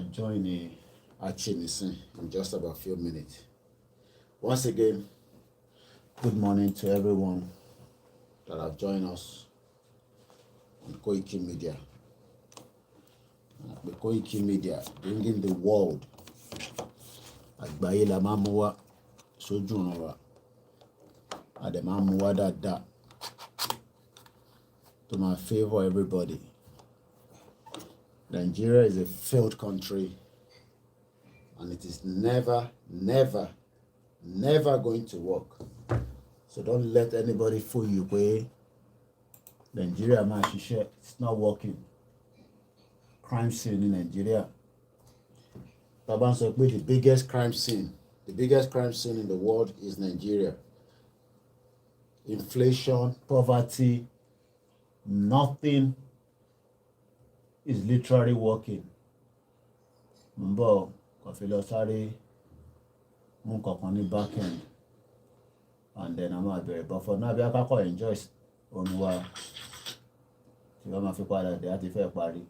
join the Achinisi in just about a few minutes. Once again, good morning to everyone that have joined us on Koiki Media. The Koiki Media, bringing the world. Àgbáyé la máa mú wá sójú ọ̀run wa. A dẹ̀ máa mú wá dáadáa to my favor everybody. Nigeria is a failed country and it is never going to work. So don't let anybody fool you pé Nigeria máa ṣiṣẹ́. It's not working. Crime scene in Nigeria. Taban sọ pé the biggest crime scene in the world is Nigeria. Inflation, poverty, nothing is literally working. Mbo kọfí sáré mú kankan ní back end and then I'm out there. But for now, bí akẹ́kọ̀ọ́ enjoy òun wa tí wọ́n máa fi padà dé àti fẹ́ parí.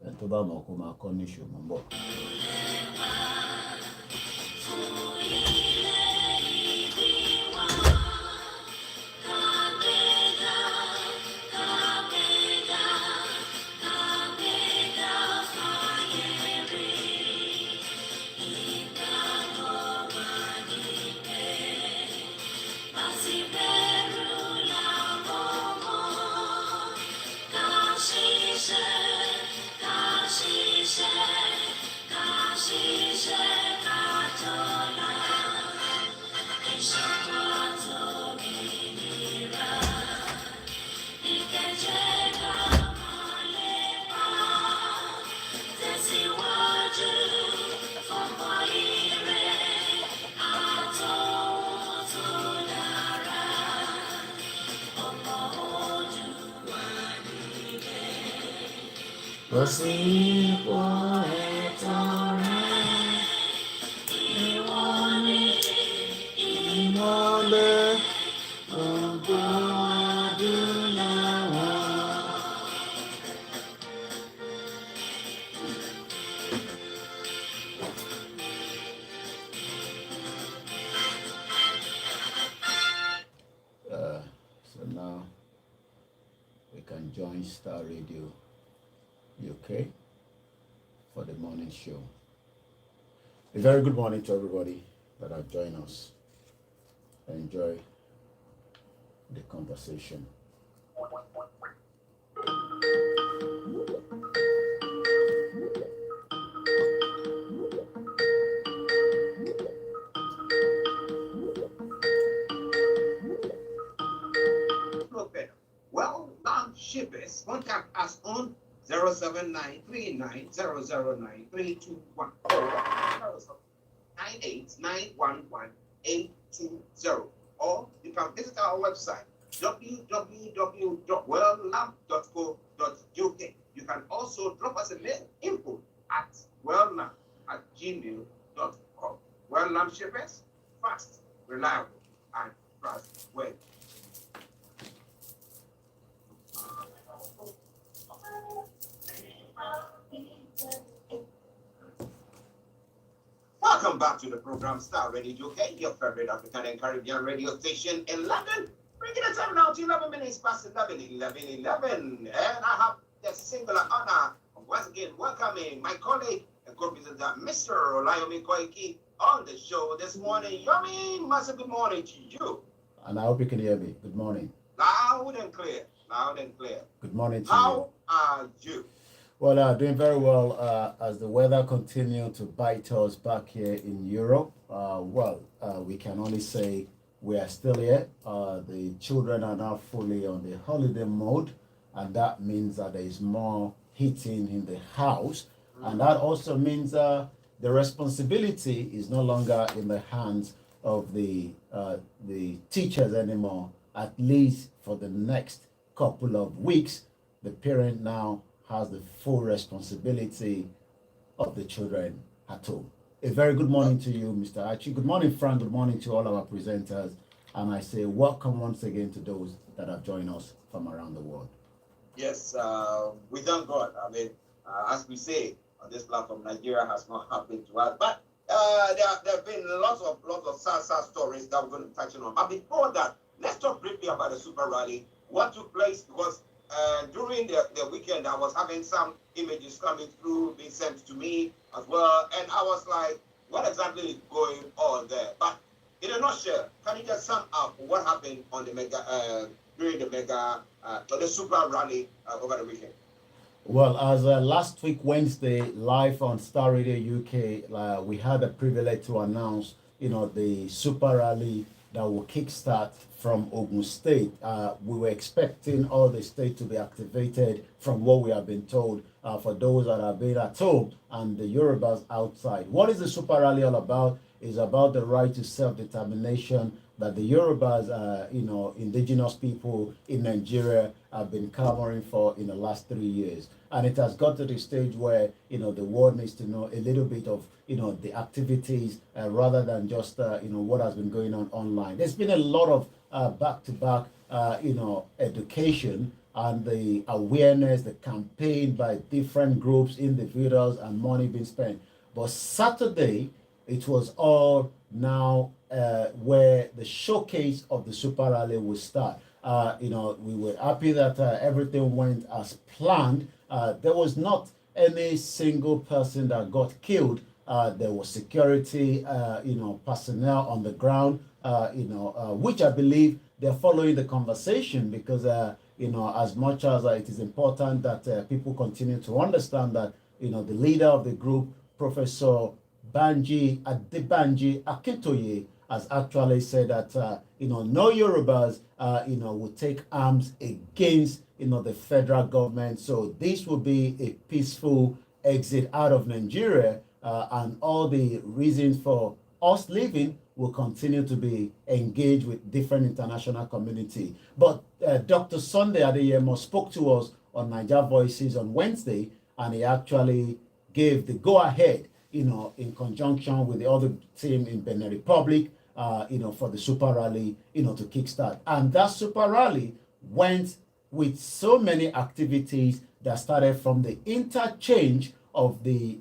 Ẹni tó bá mọ̀ kó máa kọ́ níṣó mọ́. So now we can join Starr Radio UK for the morning show. A very good morning to everybody that have joined us. Enjoy the conversation. Well, shippers, contact us on 07939009321 or 989111820, or you can visit our website www.welllab.co.uk. You can also drop us a mail, info@welllab@gmail.com. Well Lamb shippers, fast, reliable, and trustworthy. Welcome back to the program Starr Radio UK, your favorite African and Caribbean radio station in London. Bringing the time now to 11 minutes past 11. And I have the singular honor of once again welcoming my colleague and co-presenter, Mr. Olayomi Koiki, on the show this morning. Yomi, massive good morning to you. And I hope you can hear me. Good morning. Loud and clear. Good morning to you. How are you? Well, doing very well as the weather continues to bite us back here in Europe. We can only say we are still here. The children are now fully on the holiday mode, and that means that there is more heating in the house. And that also means the responsibility is no longer in the hands of the teachers anymore, at least for the next couple of weeks. The parent now has the full responsibility of the children at home. A very good morning to you, Mr. Archie. Good morning, Frank. Good morning to all our presenters. And I say welcome once again to those that have joined us from around the world. Yes, we thank God. I mean, as we say, on this platform. Nigeria has not happened to us, but there have been lots of sad stories that we're going to be touching on. But before that, let's talk briefly about the super rally. What took place? Because during the weekend, I was having some images coming through, being sent to me as well, and I was like, what exactly is going on there? But in a nutshell, can you just sum up what happened on the during the super rally over the weekend? Well, as last week Wednesday, live on Star Radio UK, we had the privilege to announce, the super rally that will kickstart from Ogun State. We were expecting all the state to be activated from what we have been told for those that have been at home and the Yorubas outside. What is the super rally all about? It's about the right to self-determination that the Yorubas, indigenous people in Nigeria have been clamoring for in the last 3 years. And it has got to the stage where, the world needs to know a little bit of, the activities rather than just, what has been going on online. There's been a lot of back-to-back, education and the awareness, the campaign by different groups, individuals, and money being spent. But Saturday, it was all now where the showcase of the Super Rally will start. We were happy that everything went as planned. There was not any single person that got killed. There was security, personnel on the ground, which I believe they're following the conversation because, as much as it is important that people continue to understand that, the leader of the group, Professor Banji Adebanji Akintoye, has actually said that no Yorubas will take arms against the federal government. So this will be a peaceful exit out of Nigeria, and all the reasons for us leaving will continue to be engaged with different international community. But Dr. Sunday Adeyemo spoke to us on Niger Voices on Wednesday, and he actually gave the go-ahead, in conjunction with the other team in Benin Republic, for the Super Rally, to kickstart. And that Super Rally went with so many activities that started from the interchange of the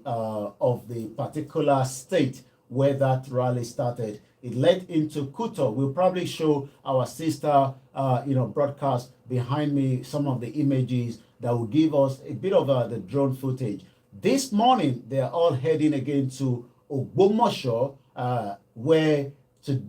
particular state where that rally started. It led into Kuto. We'll probably show our sister, broadcast behind me some of the images that will give us a bit of the drone footage. This morning, they are all heading again to Ogbomosho, where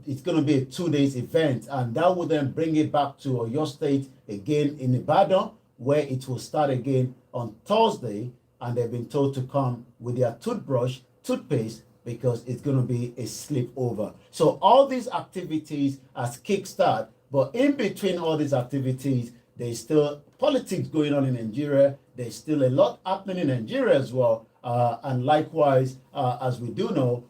it's going to be a 2 days event, and that will then bring it back to Oyo State again in Ibadan, where it will start again on Thursday, and they've been told to come with their toothpaste, because it's going to be a sleepover. So all these activities as kickstart, but in between all these activities, there's still politics going on in Nigeria. There's still a lot happening in Nigeria as well. And likewise, as we do know,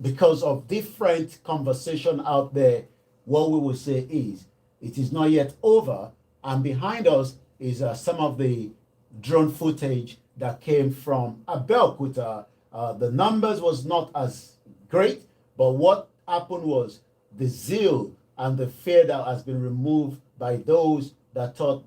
because of different conversation out there, what we will say is, it is not yet over. And behind us is some of the drone footage that came from Abeokuta. The numbers was not as great, but what happened was the zeal and the fear that has been removed by those that thought,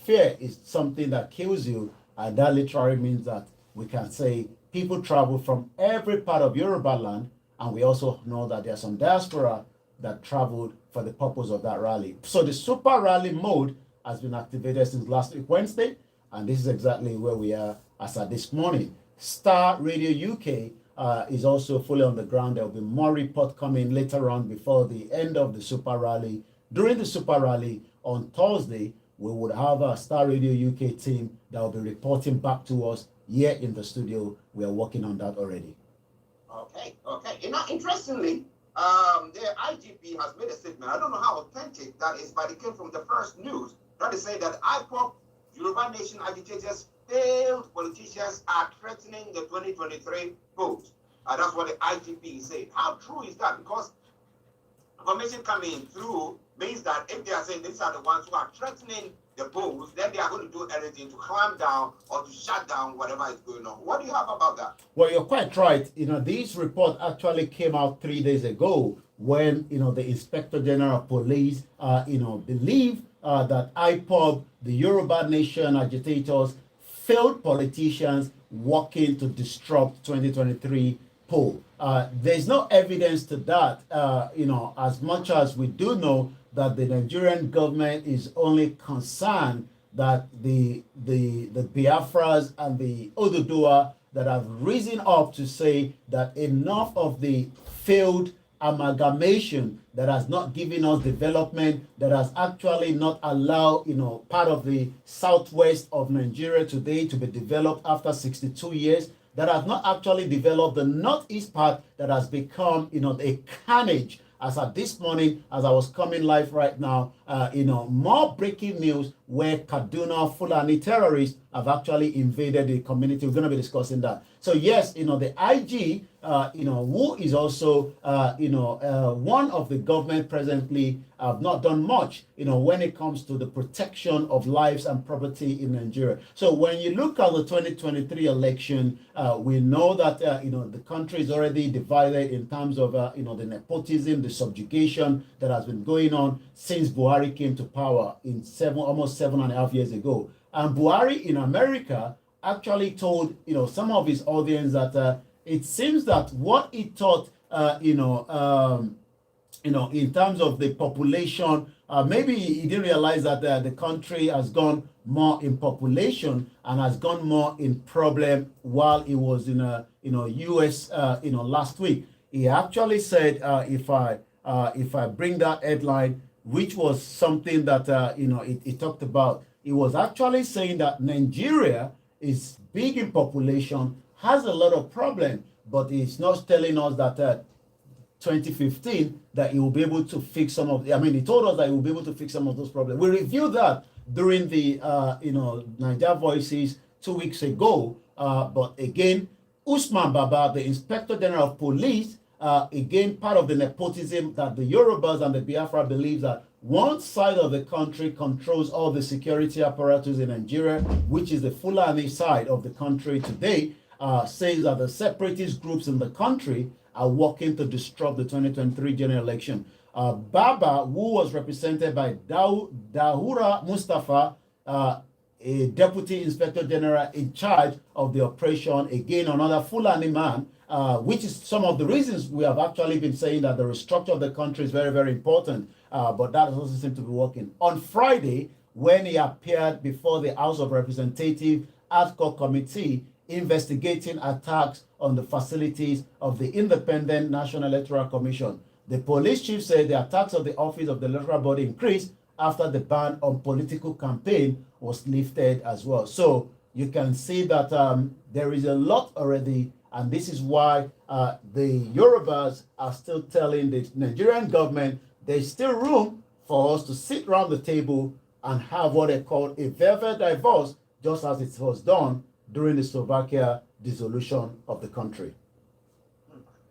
fear is something that kills you. And that literally means that we can say people travel from every part of Yoruba land. And we also know that there's some diaspora that traveled for the purpose of that rally. So the Super Rally mode has been activated since last week, Wednesday. And this is exactly where we are as of this morning. Starr Radio UK is also fully on the ground. There will be more report coming later on before the end of the Super Rally. During the Super Rally on Thursday, we would have a Starr Radio UK team that will be reporting back to us here in the studio. We are working on that already. Okay. Interestingly, the IGP has made a statement. I don't know how authentic that is, but it came from the first news. That is saying that IPOP, Yoruba Nation agitators, failed politicians are threatening the 2023 vote. That's what the IGP is saying. How true is that? Because information coming through means that if they are saying these are the ones who are threatening the polls, then they are going to do everything to clamp down or to shut down whatever is going on. What do you have about that? Well, you're quite right. This report actually came out 3 days ago when, the Inspector General of Police, believe that IPOB, the Yoruba Nation agitators, failed politicians working to disrupt 2023 poll. There's no evidence to that, as much as we do know that the Nigerian government is only concerned that the Biafras and the Oduduwa that have risen up to say that enough of the failed amalgamation that has not given us development, that has actually not allowed, part of the southwest of Nigeria today to be developed after 62 years, that has not actually developed the northeast part that has become, a carnage. As at this morning, as I was coming live right now, more breaking news where Kaduna Fulani terrorists have actually invaded the community. We're going to be discussing that. So yes, the IG, who is also, one of the government presently, have not done much, when it comes to the protection of lives and property in Nigeria. So when you look at the 2023 election, we know that, the country is already divided in terms of, the nepotism, the subjugation that has been going on since Buhari came to power in almost 7.5 years ago. And Buhari in America actually told, some of his audience that it seems that what he thought, in terms of the population, maybe he didn't realize that the country has gone more in population and has gone more in problem while he was in US, last week. He actually said, if I bring that headline, which was something that, he talked about, he was actually saying that Nigeria is big in population, has a lot of problem, but he's not telling us that 2015 that he will be able to fix some of he told us that he will be able to fix some of those problems. We reviewed that during the Niger Voices 2 weeks ago, but again, Usman Baba, the Inspector General of Police, again, part of the nepotism that the Yorubas and the Biafra believes that one side of the country controls all the security apparatus in Nigeria, which is the Fulani side of the country today, says that the separatist groups in the country are working to disrupt the 2023 general election. Baba, who was represented by Dahura Mustafa, a deputy inspector general in charge of the operation, again, another Fulani man, which is some of the reasons we have actually been saying that the restructure of the country is very, very important, but that doesn't seem to be working. On Friday, when he appeared before the House of Representatives ad hoc committee investigating attacks on the facilities of the Independent National Electoral Commission, the police chief said the attacks of the office of the electoral body increased after the ban on political campaign was lifted as well. So you can see that there is a lot already, and this is why the Yorubas are still telling the Nigerian government there's still room for us to sit around the table and have what they call a velvet divorce, just as it was done during the Slovakia dissolution of the country.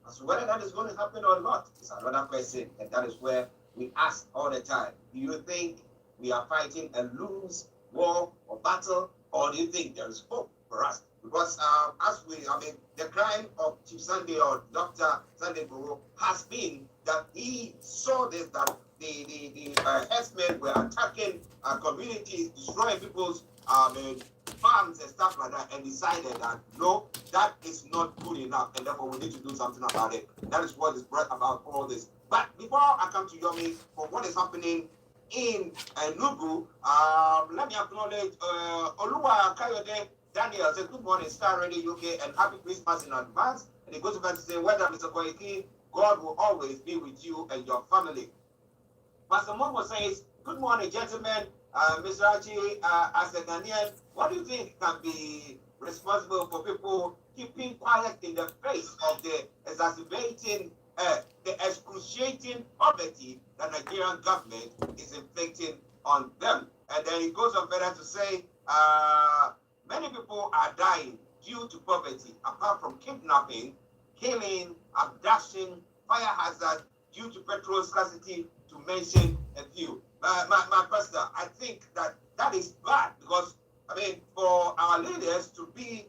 So whether that is going to happen or not is another question, and that is where we ask all the time. Do you think we are fighting a lose war or battle, or do you think there is hope for us? Because the crime of Chief Sunday or Dr. Sunday Guru has been that he saw this, that the herdsmen were attacking communities, destroying people's farms and stuff like that, and decided that no, that is not good enough, and therefore we need to do something about it. That is what is brought about all this. But before I come to Yomi for what is happening in Enugu, let me acknowledge Oluwa Kayode Daniel said, good morning, Starr Radio UK, and happy Christmas in advance. And he goes back to say, whether Mr. Koiki, God will always be with you and your family. Pastor Momo says, good morning, gentlemen. Mr. Achi, as a Ghanaian, what do you think can be responsible for people keeping quiet in the face of the exacerbating, the excruciating poverty that the Nigerian government is inflicting on them? And then he goes on further to say, many people are dying due to poverty, apart from kidnapping, killing, abduction, fire hazard, due to petrol scarcity, to mention a few. My pastor, I think that is bad, because for our leaders to be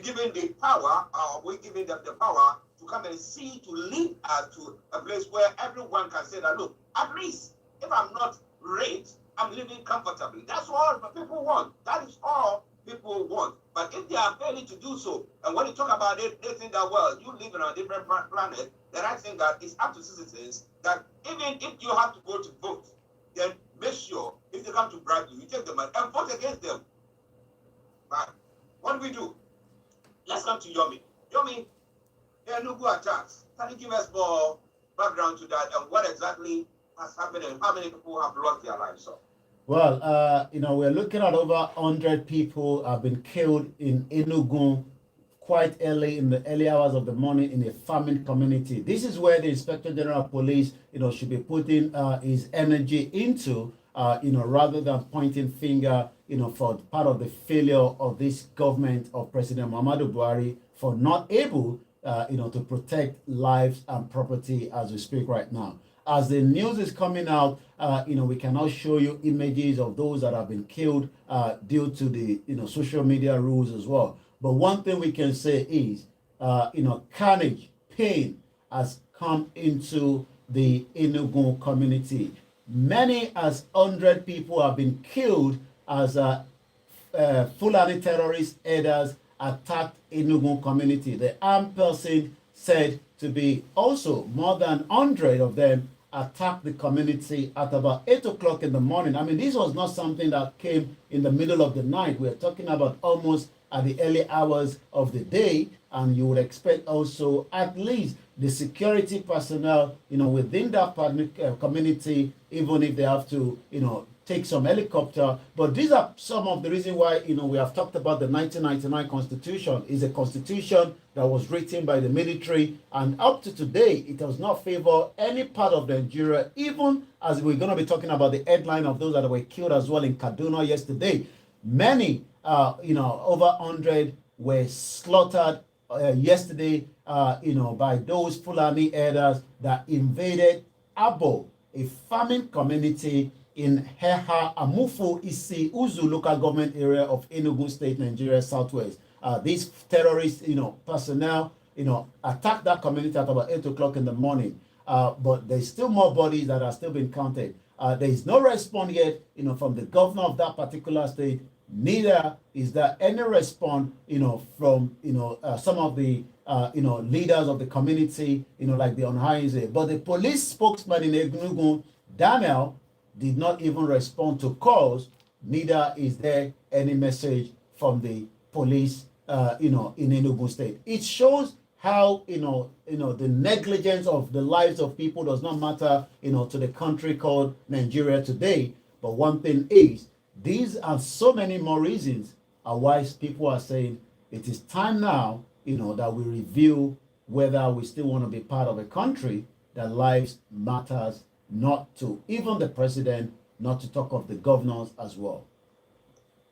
given the power, we giving them the power to come and see, to lead us to a place where everyone can say that, look, at least if I'm not rich, I'm living comfortably. That's all the people want. That is all people want. But if they are failing to do so, and when you talk about it, they think that, well, you live on a different planet, then I think that it's up to citizens that even if you have to go to vote, then make sure if they come to bribe you, you take them and vote against them. But what do we do? Let's come to Yomi. Yomi, Enugu attacks. Can you give us more background to that and what exactly has happened and how many people have lost their lives? So? Well, we're looking at over 100 people have been killed in Enugu quite early in the early hours of the morning in a farming community. This is where the Inspector General of Police, should be putting his energy into, rather than pointing finger, for part of the failure of this government of President Muhammadu Buhari for not able, to protect lives and property as we speak right now. As the news is coming out, we cannot show you images of those that have been killed due to the, social media rules as well. But one thing we can say is, carnage, pain has come into the Enugu community. Many as 100 people have been killed as Fulani terrorist herders attacked Enugu community. The armed person said to be also more than 100 of them attacked the community at about 8 o'clock in the morning. I mean, this was not something that came in the middle of the night. We're talking about almost at the early hours of the day, and you would expect also at least the security personnel, within that community, even if they have to, take some helicopter. But these are some of the reasons why, we have talked about the 1999 Constitution. Is a constitution that was written by the military, and up to today, it does not favor any part of Nigeria, even as we're going to be talking about the headline of those that were killed as well in Kaduna yesterday. Many, over 100 were slaughtered yesterday, by those Fulani herders that invaded Abo, a farming community in Heha Amufu Isi Uzu local government area of Enugu State, Nigeria, Southwest. These terrorists, personnel, attacked that community at about 8 o'clock in the morning. But there's still more bodies that are still being counted. There is no response yet, from the governor of that particular state. Neither is there any response, from, some of the, leaders of the community, like the Onhaize. But the police spokesman in Enugu, Daniel, did not even respond to calls. Neither is there any message from the police, in Enugu State. It shows how, the negligence of the lives of people does not matter, to the country called Nigeria today. But one thing is, these are so many more reasons why people are saying it is time now, that we review whether we still want to be part of a country that lives matters, not to even the president, not to talk of the governors as well.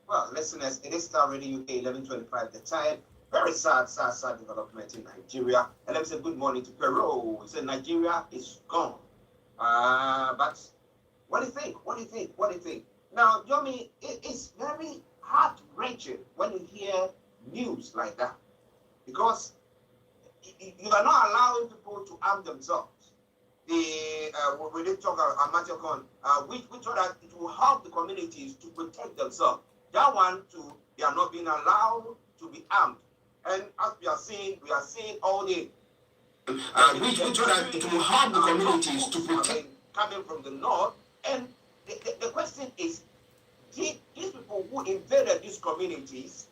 Well, listeners, it is Starr Radio UK 11:25 the time. Very sad development in Nigeria. And let me say good morning to Peru. He said Nigeria is gone. But what do you think? What do you think? Now, Yomi, it's very heart-wrenching when you hear news like that. Because you are not allowing people to arm themselves. We did talk about Matthew we thought that it will help the communities to protect themselves. That one too, they are not being allowed to be armed. And as we are seeing all the we thought that it will help the communities to protect coming from the north. And the question is, these people who invaded these communities,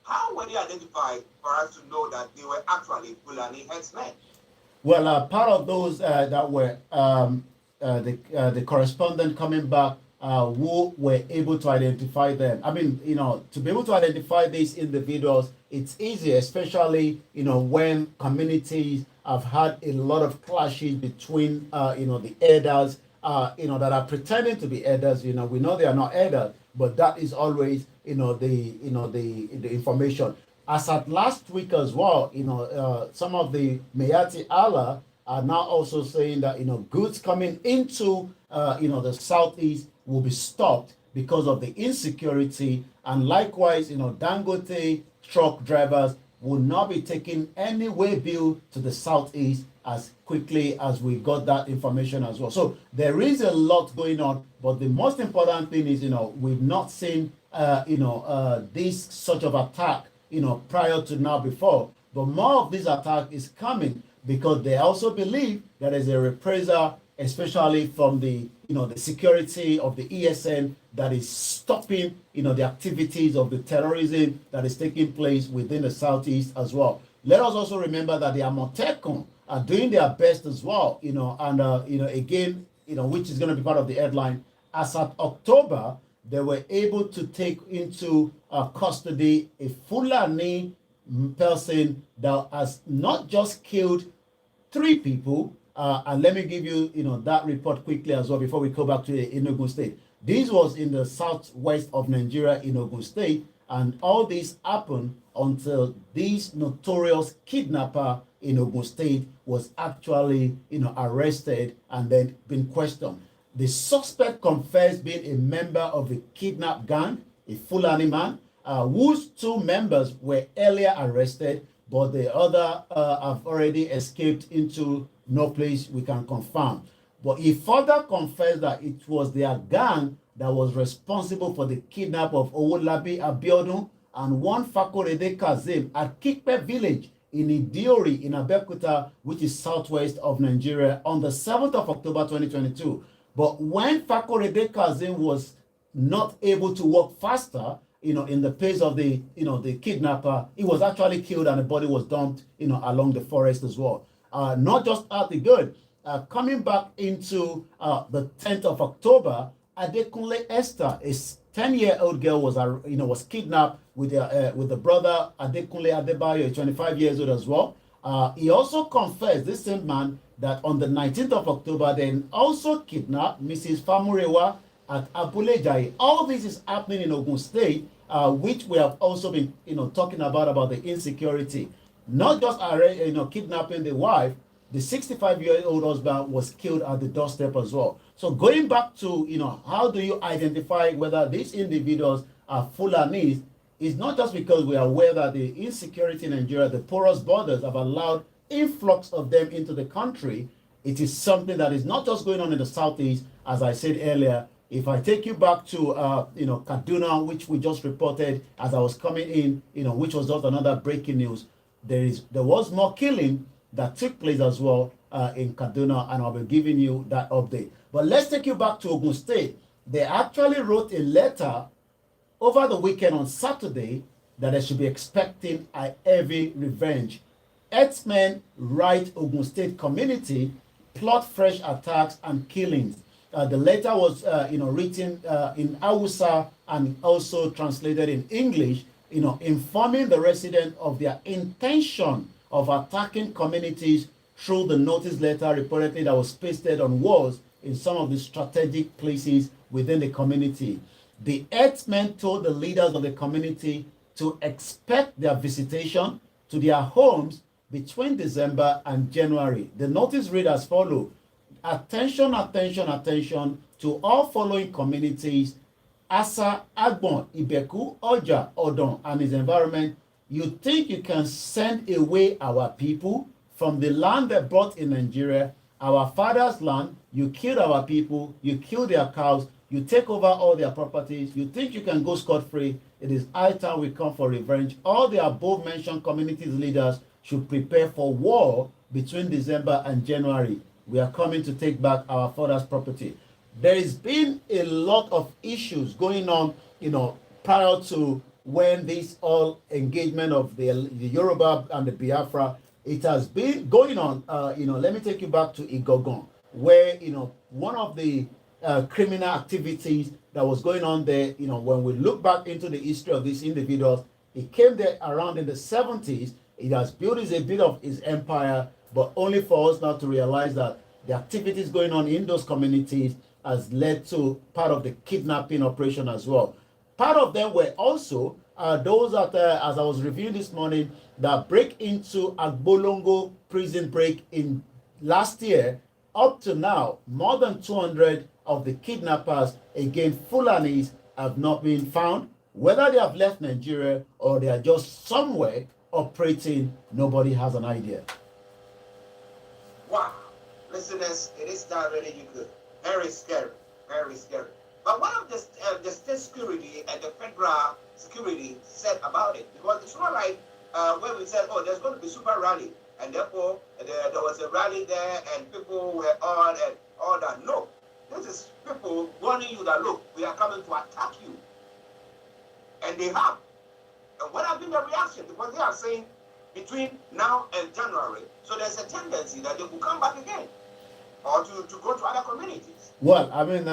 how were they identified for us to know that they were actually Fulani headsmen? Well, part of those that were the correspondent coming back who were able to identify them. I mean, to be able to identify these individuals, it's easy, especially, when communities have had a lot of clashes between, the elders, that are pretending to be elders. We know they are not elders, but that is always, the information. As at last week as well, some of the Mayati Allah are now also saying that, goods coming into, the southeast will be stopped because of the insecurity. And likewise, Dangote truck drivers will not be taking any way bill to the southeast as quickly as we got that information as well. So there is a lot going on, but the most important thing is, we've not seen this sort of attack, prior to now before. But more of this attack is coming because they also believe that there's a reprisal, especially from the security of the ESN that is stopping, the activities of the terrorism that is taking place within the Southeast as well. Let us also remember that the Amotekun are doing their best as well, and, again, which is going to be part of the headline. As at October, they were able to take into custody a Fulani person that has not just killed 3 people, and let me give you, that report quickly as well before we go back to the Enugu State. This was in the southwest of Nigeria, Enugu State, and all this happened until this notorious kidnapper in Ogun State was actually, arrested and then been questioned. The suspect confessed being a member of a kidnap gang, a Fulani man, whose 2 members were earlier arrested, but the other have already escaped into no place we can confirm. But he further confessed that it was their gang that was responsible for the kidnap of Owolabi Abiodun and one Fakorede Kazim at Kikpe village in Idiori in Abeokuta, which is southwest of Nigeria, on the 7th of October 2022. But when Fakorede Kazim was not able to walk faster, in the pace of the kidnapper, he was actually killed and the body was dumped, along the forest as well. Not just at the good. Coming back into the 10th of October, Adekunle Esther, a 10-year-old girl, was kidnapped with the brother Adekunle Adebayo, 25 years old as well. He also confessed, this same man, that on the 19th of October, then also kidnapped Mrs. Famurewa at Abulejai. All this is happening in Ogun State, which we have also been, talking about the insecurity. Not just kidnapping the wife, the 65-year-old husband was killed at the doorstep as well. So going back to, how do you identify whether these individuals are Fulanis, is not just because we are aware that the insecurity in Nigeria, the porous borders have allowed influx of them into the country. It is something that is not just going on in the Southeast, as I said earlier. If I take you back to, Kaduna, which we just reported as I was coming in, which was just another breaking news, there was more killing that took place as well in Kaduna, and I'll be giving you that update. But let's take you back to Ogun State. They actually wrote a letter over the weekend on Saturday that they should be expecting a heavy revenge. Herdsmen right Ogun State community plot fresh attacks and killings. The letter was, written in Hausa and also translated in English, informing the resident of their intention of attacking communities through the notice letter reportedly that was pasted on walls in some of the strategic places within the community. The herdsmen told the leaders of the community to expect their visitation to their homes between December and January. The notice read as follows: attention, attention, attention to all following communities: Asa, Agbon, Ibeku, Oja, Odon, and his environment. You think you can send away our people from the land they brought in Nigeria, our father's land? You killed our people, you killed their cows, you take over all their properties. You think you can go scot-free? It is high time we come for revenge. All the above-mentioned communities leaders should prepare for war between December and January. We are coming to take back our father's property. There has been a lot of issues going on, prior to when this all engagement of the Yoruba and the Biafra, it has been going on. Let me take you back to Igogon, where, one of the criminal activities that was going on there, when we look back into the history of these individuals, it came there around in the 70s. It has built a bit of his empire, but only for us now to realize that the activities going on in those communities has led to part of the kidnapping operation as well. Part of them were also those that, as I was reviewing this morning, that break into Agbolongo prison break in last year. Up to now, more than 200 of the kidnappers, again Fulanis, have not been found. Whether they have left Nigeria or they are just somewhere operating, nobody has an idea. Wow. Listeners, it is not really good. Very scary. Very scary. But what of the state security and the federal security said about it? Because it's not like when we said, oh, there's going to be super rally, and therefore there was a rally there and people were on and all that. No, this is people warning you that, look, we are coming to attack you. And they have. And what have been the reaction? Because they are saying between now and January, so there's a tendency that they will come back again or to go to other communities. Well, I mean,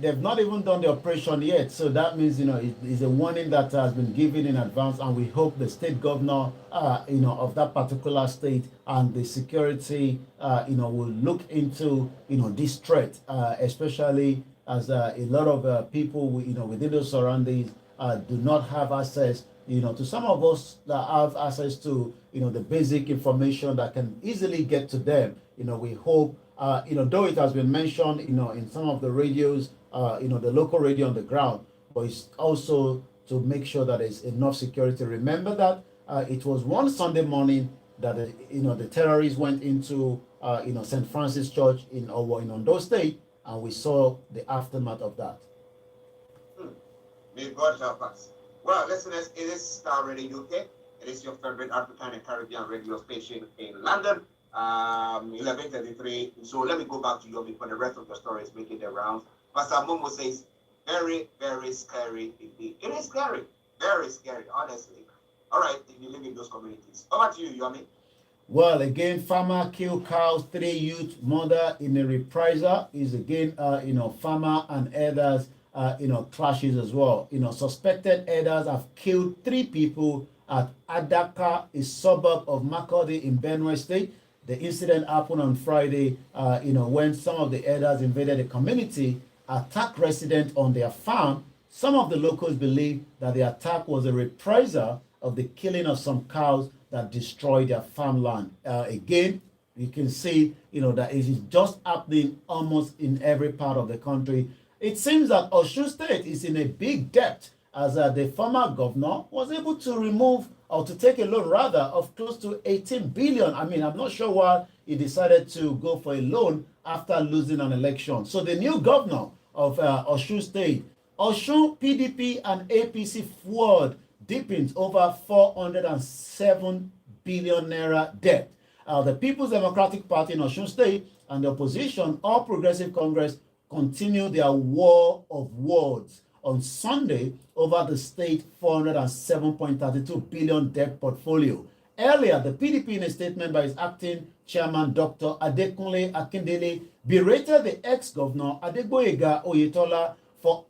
they've not even done the operation yet, so that means it's a warning that has been given in advance, and we hope the state governor, of that particular state and the security, will look into this threat, especially as a lot of people, within those surroundings, do not have access, to some of us that have access to, the basic information that can easily get to them. We hope. Though it has been mentioned, in some of the radios, the local radio on the ground, but it's also to make sure that there's enough security. Remember that it was one Sunday morning that the terrorists went into St. Francis Church in Ondo State, and we saw the aftermath of that. May God help us. Well, listeners, it is Starr Radio UK. It is your favorite African and Caribbean radio station in London. 11:33. So let me go back to Yomi for the rest of the story is making the rounds. Pastor Momo says, very, very scary indeed. It is scary, very scary, honestly. All right, if you live in those communities. Over to you, Yomi. Well, again, farmer kill cows, 3 youth murder in a reprisal is again, farmer and others, clashes as well. Suspected herders have killed 3 people at Adaka, a suburb of Makurdi in Benue State. The incident happened on Friday, when some of the herders invaded the community, attacked residents on their farm. Some of the locals believe that the attack was a reprisal of the killing of some cows that destroyed their farmland. Again, you can see, that it is just happening almost in every part of the country. It seems that Osun State is in a big debt as the former governor was able to remove or to take a loan rather of close to 18 billion. I mean, I'm not sure why he decided to go for a loan after losing an election. So the new governor of Osun State, Osun PDP and APC forward deepens over 407 billion naira debt. The People's Democratic Party in Osun State and the opposition, All Progressive Congress, continue their war of words on Sunday over the state 407.32 billion debt portfolio. Earlier, the PDP, in a statement by its acting chairman, Dr. Adekunle Akindele, berated the ex-governor Adegboyega Oyetola for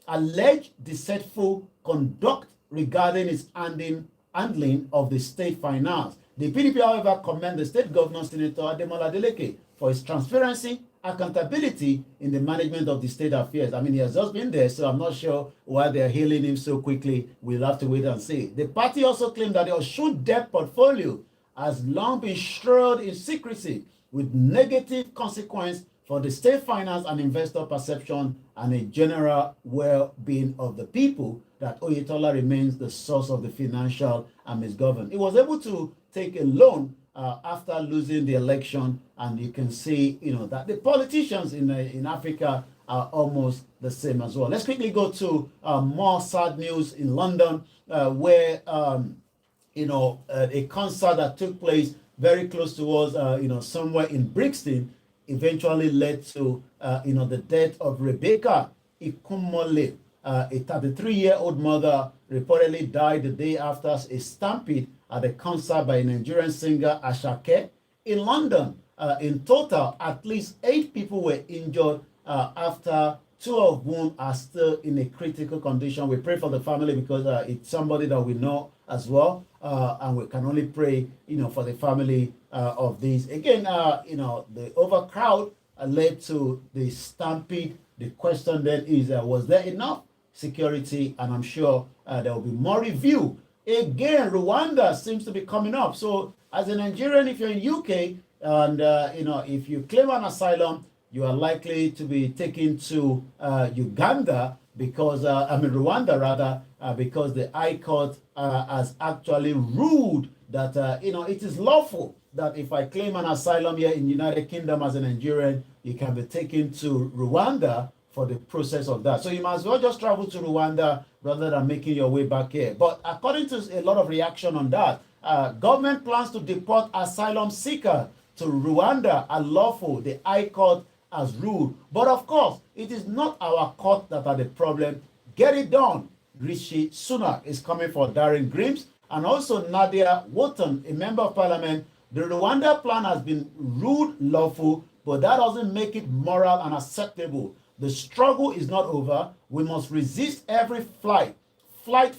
alleged deceitful conduct regarding its handling of the state finance. The PDP, however, commend the state governor, Senator Ademola Adeleke, for his transparency, accountability in the management of the state affairs. I mean, he has just been there, so I'm not sure why they're hailing him so quickly. We'll have to wait and see. The party also claimed that the Osun debt portfolio has long been shrouded in secrecy with negative consequence for the state finance and investor perception and a general well-being of the people, that Oyetola remains the source of the financial and misgoverned. He was able to take a loan after losing the election, and you can see, that the politicians in Africa are almost the same as well. Let's quickly go to more sad news in London, where a concert that took place very close to us, somewhere in Brixton, eventually led to the death of Rebecca Ikumole. A 33-year-old mother reportedly died the day after a stampede at a concert by a Nigerian singer Ashake in London. In total, at least 8 people were injured, after 2 of whom are still in a critical condition. We pray for the family because it's somebody that we know as well, and we can only pray, for the family of these. Again, the overcrowd led to the stampede. The question then is, was there enough security? And I'm sure there will be more review. Again, Rwanda seems to be coming up. So as a Nigerian, if you're in UK and if you claim an asylum, you are likely to be taken to Uganda because Rwanda rather, because the High Court has actually ruled that it is lawful that if I claim an asylum here in the United Kingdom as a Nigerian, you can be taken to Rwanda for the process of that. So you might as well just travel to Rwanda rather than making your way back here. But according to a lot of reaction on that, government plans to deport asylum seeker to Rwanda unlawful, the High Court has ruled. But of course, it is not our court that are the problem. Get it done. Rishi Sunak is coming for Darren Grims and also Nadia Wotton, a member of parliament. The Rwanda plan has been ruled lawful, but that doesn't make it moral and acceptable. The struggle is not over. We must resist every fight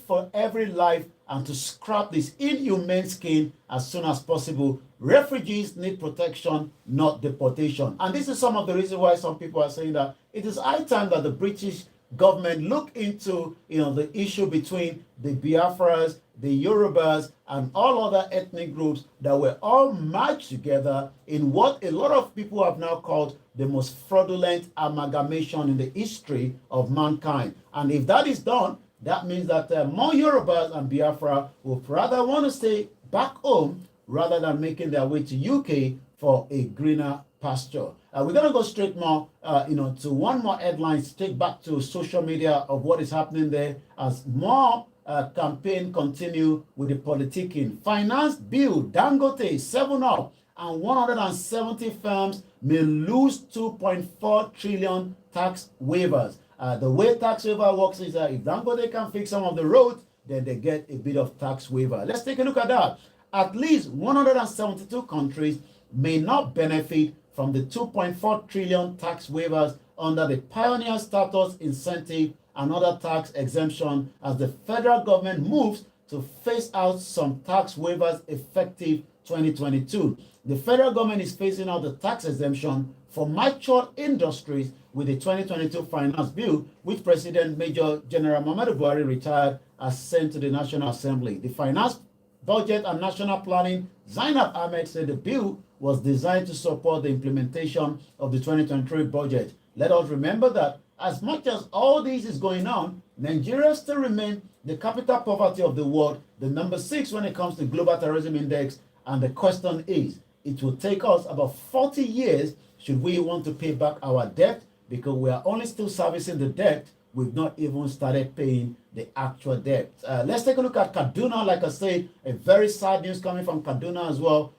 for every life, and to scrap this inhumane scheme as soon as possible. Refugees need protection, not deportation. And this is some of the reasons why some people are saying that it is high time that the British government look into the issue between the Biafras, the Yorubas, and all other ethnic groups that were all merged together in what a lot of people have now called the most fraudulent amalgamation in the history of mankind. And if that is done, that means that more Yorubas and Biafra will rather want to stay back home rather than making their way to UK for a greener pasture. We're going to go straight more, to one more headline to take back to social media of what is happening there as more campaign continue with the politicking. Finance bill, Dangote, 7 up, and 170 firms may lose 2.4 trillion tax waivers. The way tax waiver works is that if Dangote can fix some of the roads, then they get a bit of tax waiver. Let's take a look at that. At least 172 countries may not benefit from the 2.4 trillion tax waivers under the Pioneer Status Incentive and other tax exemption as the federal government moves to phase out some tax waivers effective 2022. The federal government is phasing out the tax exemption for mature industries with the 2022 finance bill, which President Major General Muhammadu Buhari retired has sent to the National Assembly. The Finance, Budget and National Planning, Zainab Ahmed, said the bill was designed to support the implementation of the 2023 budget. Let us remember that as much as all this is going on, Nigeria still remains the capital poverty of the world, the number 6 when it comes to Global Terrorism Index. And the question is, it will take us about 40 years should we want to pay back our debt, because we are only still servicing the debt. We've not even started paying the actual debt. Let's take a look at Kaduna. Like I said, a very sad news coming from Kaduna as well.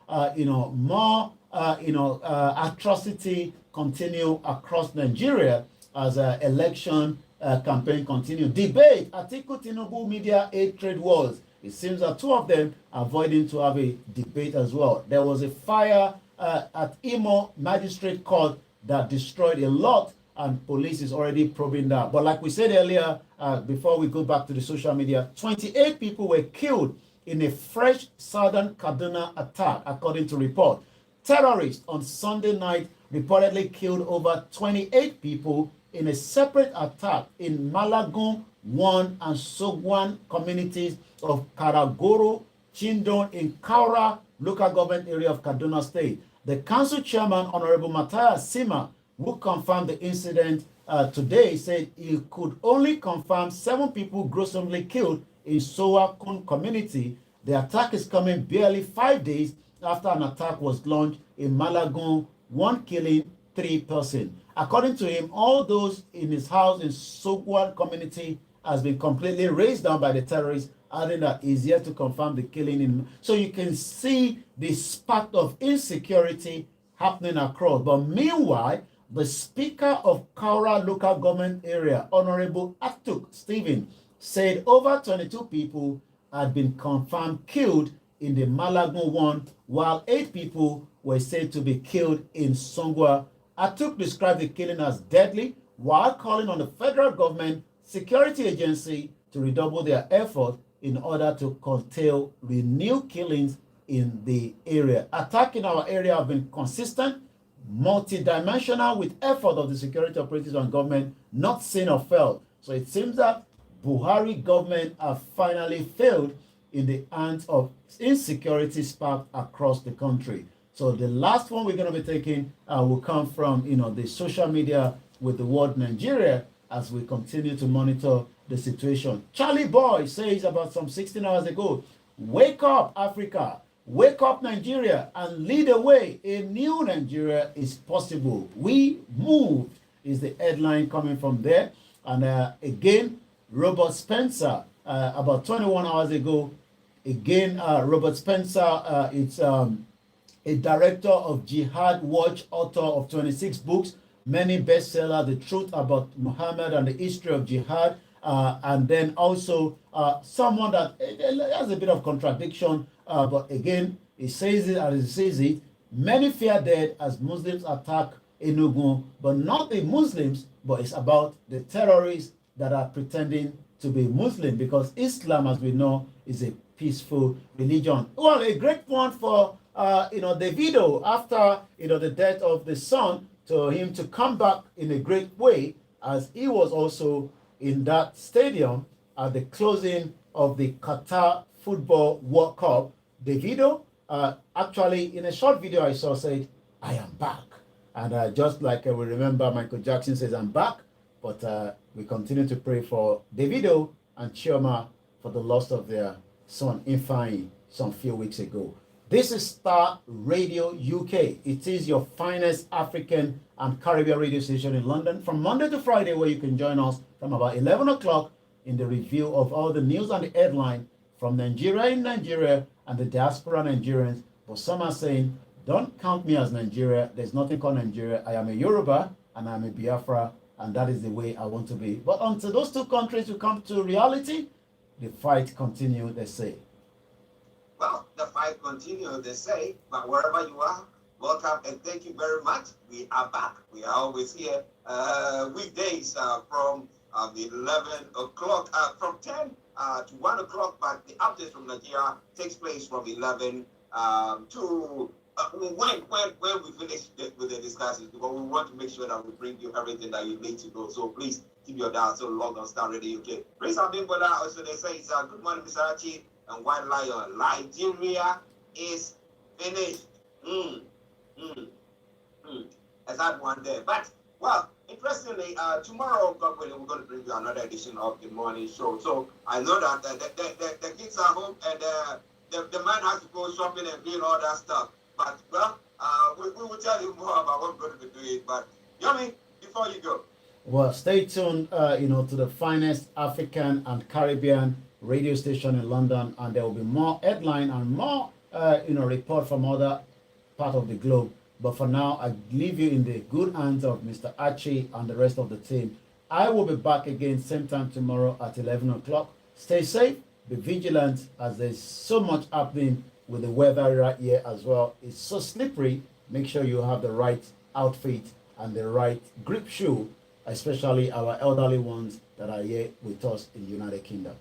More atrocity continue across Nigeria as election campaign continue. Debate, Atiku Tinubu media aid trade wars. It seems that two of them are avoiding to have a debate as well. There was a fire at Imo Magistrate Court that destroyed a lot, and police is already probing that. But like we said earlier, before we go back to the social media, 28 people were killed in a fresh southern Kaduna attack, according to report. Terrorists on Sunday night reportedly killed over 28 people in a separate attack in Malagun 1 and Sogwan communities of Karagoro, Chindon in Kaura local government area of Kaduna State. The council chairman, Honorable Matthias Sima, who confirmed the incident today, said he could only confirm 7 people gruesomely killed in Sowakun community. The attack is coming barely 5 days after an attack was launched in Malagun, 1 killing 3 persons. According to him, all those in his house in Sogwan community has been completely razed down by the terrorists, adding that he's yet to confirm the killing. So you can see the spark of insecurity happening across. But meanwhile, the Speaker of Kaura local government area, Honorable Atuk Stephen, said over 22 people had been confirmed killed in the Malagun one, while 8 people were said to be killed in Songwa. Atuk described the killing as deadly, while calling on the federal government security agency to redouble their effort in order to curtail renewed killings in the area. Attacks in our area have been consistent, multidimensional, with effort of the security operatives and government not seen or felt. So it seems that Buhari government have finally failed in the hands of insecurity sparked across the country. So the last one we're going to be taking will come from the social media with the word Nigeria as we continue to monitor the situation. Charlie Boy says about some 16 hours ago, wake up Africa, wake up Nigeria and lead the way. A new Nigeria is possible. We moved. is the headline coming from there. And again, Robert Spencer, about 21 hours ago, again, Robert Spencer, it's a director of Jihad Watch, author of 26 books, many bestsellers, The Truth About Muhammad and the History of Jihad, and then also someone that has a bit of contradiction, but again, he says it as he says it. Many fear death as Muslims attack Enugu, but not the Muslims, but it's about the terrorists that are pretending to be Muslim, because Islam, as we know, is a peaceful religion. Well, a great one for Davido, after the death of the son, to him to come back in a great way, as he was also in that stadium at the closing of the Qatar Football World Cup. Davido actually, in a short video I saw, said, "I am back." And just like we remember Michael Jackson says, "I'm back," but we continue to pray for Davido and Chioma for the loss of their son Ifeanyi some few weeks ago. This is Starr Radio UK. It is your finest African and Caribbean radio station in London from Monday to Friday, where you can join us from about 11 o'clock in the review of all the news and the headline from Nigeria in Nigeria and the diaspora Nigerians. But some are saying, don't count me as Nigeria. There's nothing called Nigeria. I am a Yoruba and I'm a Biafra, and that is the way I want to be. But until those two countries will come to reality, the fight continues, they say. Well, the fight continues, they say, but wherever you are, welcome and thank you very much. We are back. We are always here weekdays from 11 o'clock, from 10 to 1 o'clock, but the update from Nigeria takes place from 11 to when we finish with the discussions, because we want to make sure that we bring you everything that you need to know. So please keep your dial so log on Starr Radio UK. Reprisal Bimbola, also they say it's good morning, Mr. Archie and White Lion. Nigeria is finished. As that one there. But well, interestingly, tomorrow, God willing, we're going to bring you another edition of the morning show. So I know that the kids are home and the man has to go shopping and doing all that stuff. But well, we will tell you more about what we're going to be doing. But Yomi, before you go. Well, stay tuned, to the finest African and Caribbean radio station in London, and there will be more headline and more, report from other part of the globe. But for now, I leave you in the good hands of Mr. Archie and the rest of the team. I will be back again same time tomorrow at 11 o'clock. Stay safe, be vigilant, as there's so much happening with the weather right here as well. It's so slippery. Make sure you have the right outfit and the right grip shoe, especially our elderly ones that are here with us in the United Kingdom.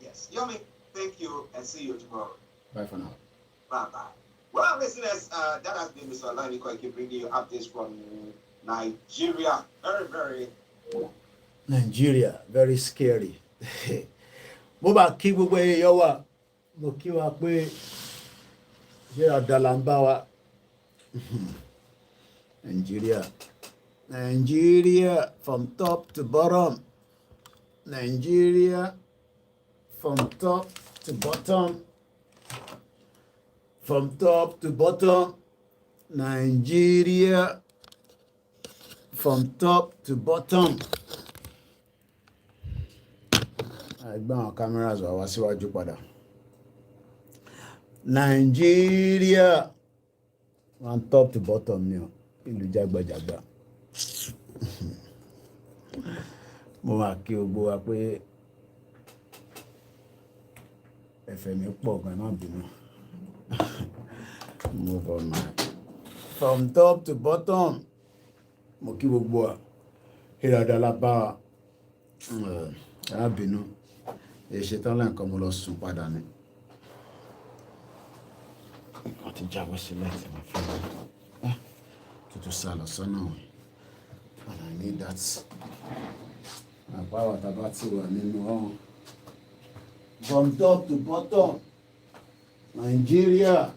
Yes. Yomi, thank you and see you tomorrow. Bye for now. Bye-bye. Well, listeners, that has been Mr. Alani Koike bringing you updates from Nigeria. Very, very... Nigeria, very scary. Mo bá kí gbogbo èèyàn wa, mo kí wa pé ṣé àdàlà ń bá wa. Nigeria from top to bottom. Nigeria from top to bottom. From top to bottom. Nigeria from top to bottom. Àgbà àwọn cameras wá síwájú padà. Nigeria from top to bottom ni o. Ìlú jágbàjàgbà. Mo máa kí gbogbo wa pé ẹ̀fẹ̀ mi pọ̀ gan, má bínú. Move on, man. From top to bottom. Mo kí gbogbo wa. Ìràdàlà bá má bínú. Ṣetán lẹ́ǹkan mo lọ sùn padà ni. Wọ́n ti jábọ́ sílẹ̀ tí wọ́n fi wọ́n. Tuntun sálọ sọ́nà wọn. And I need that. Àpáwà tàbá tí wà nínú ọ̀hún. From top to bottom. Nigeria.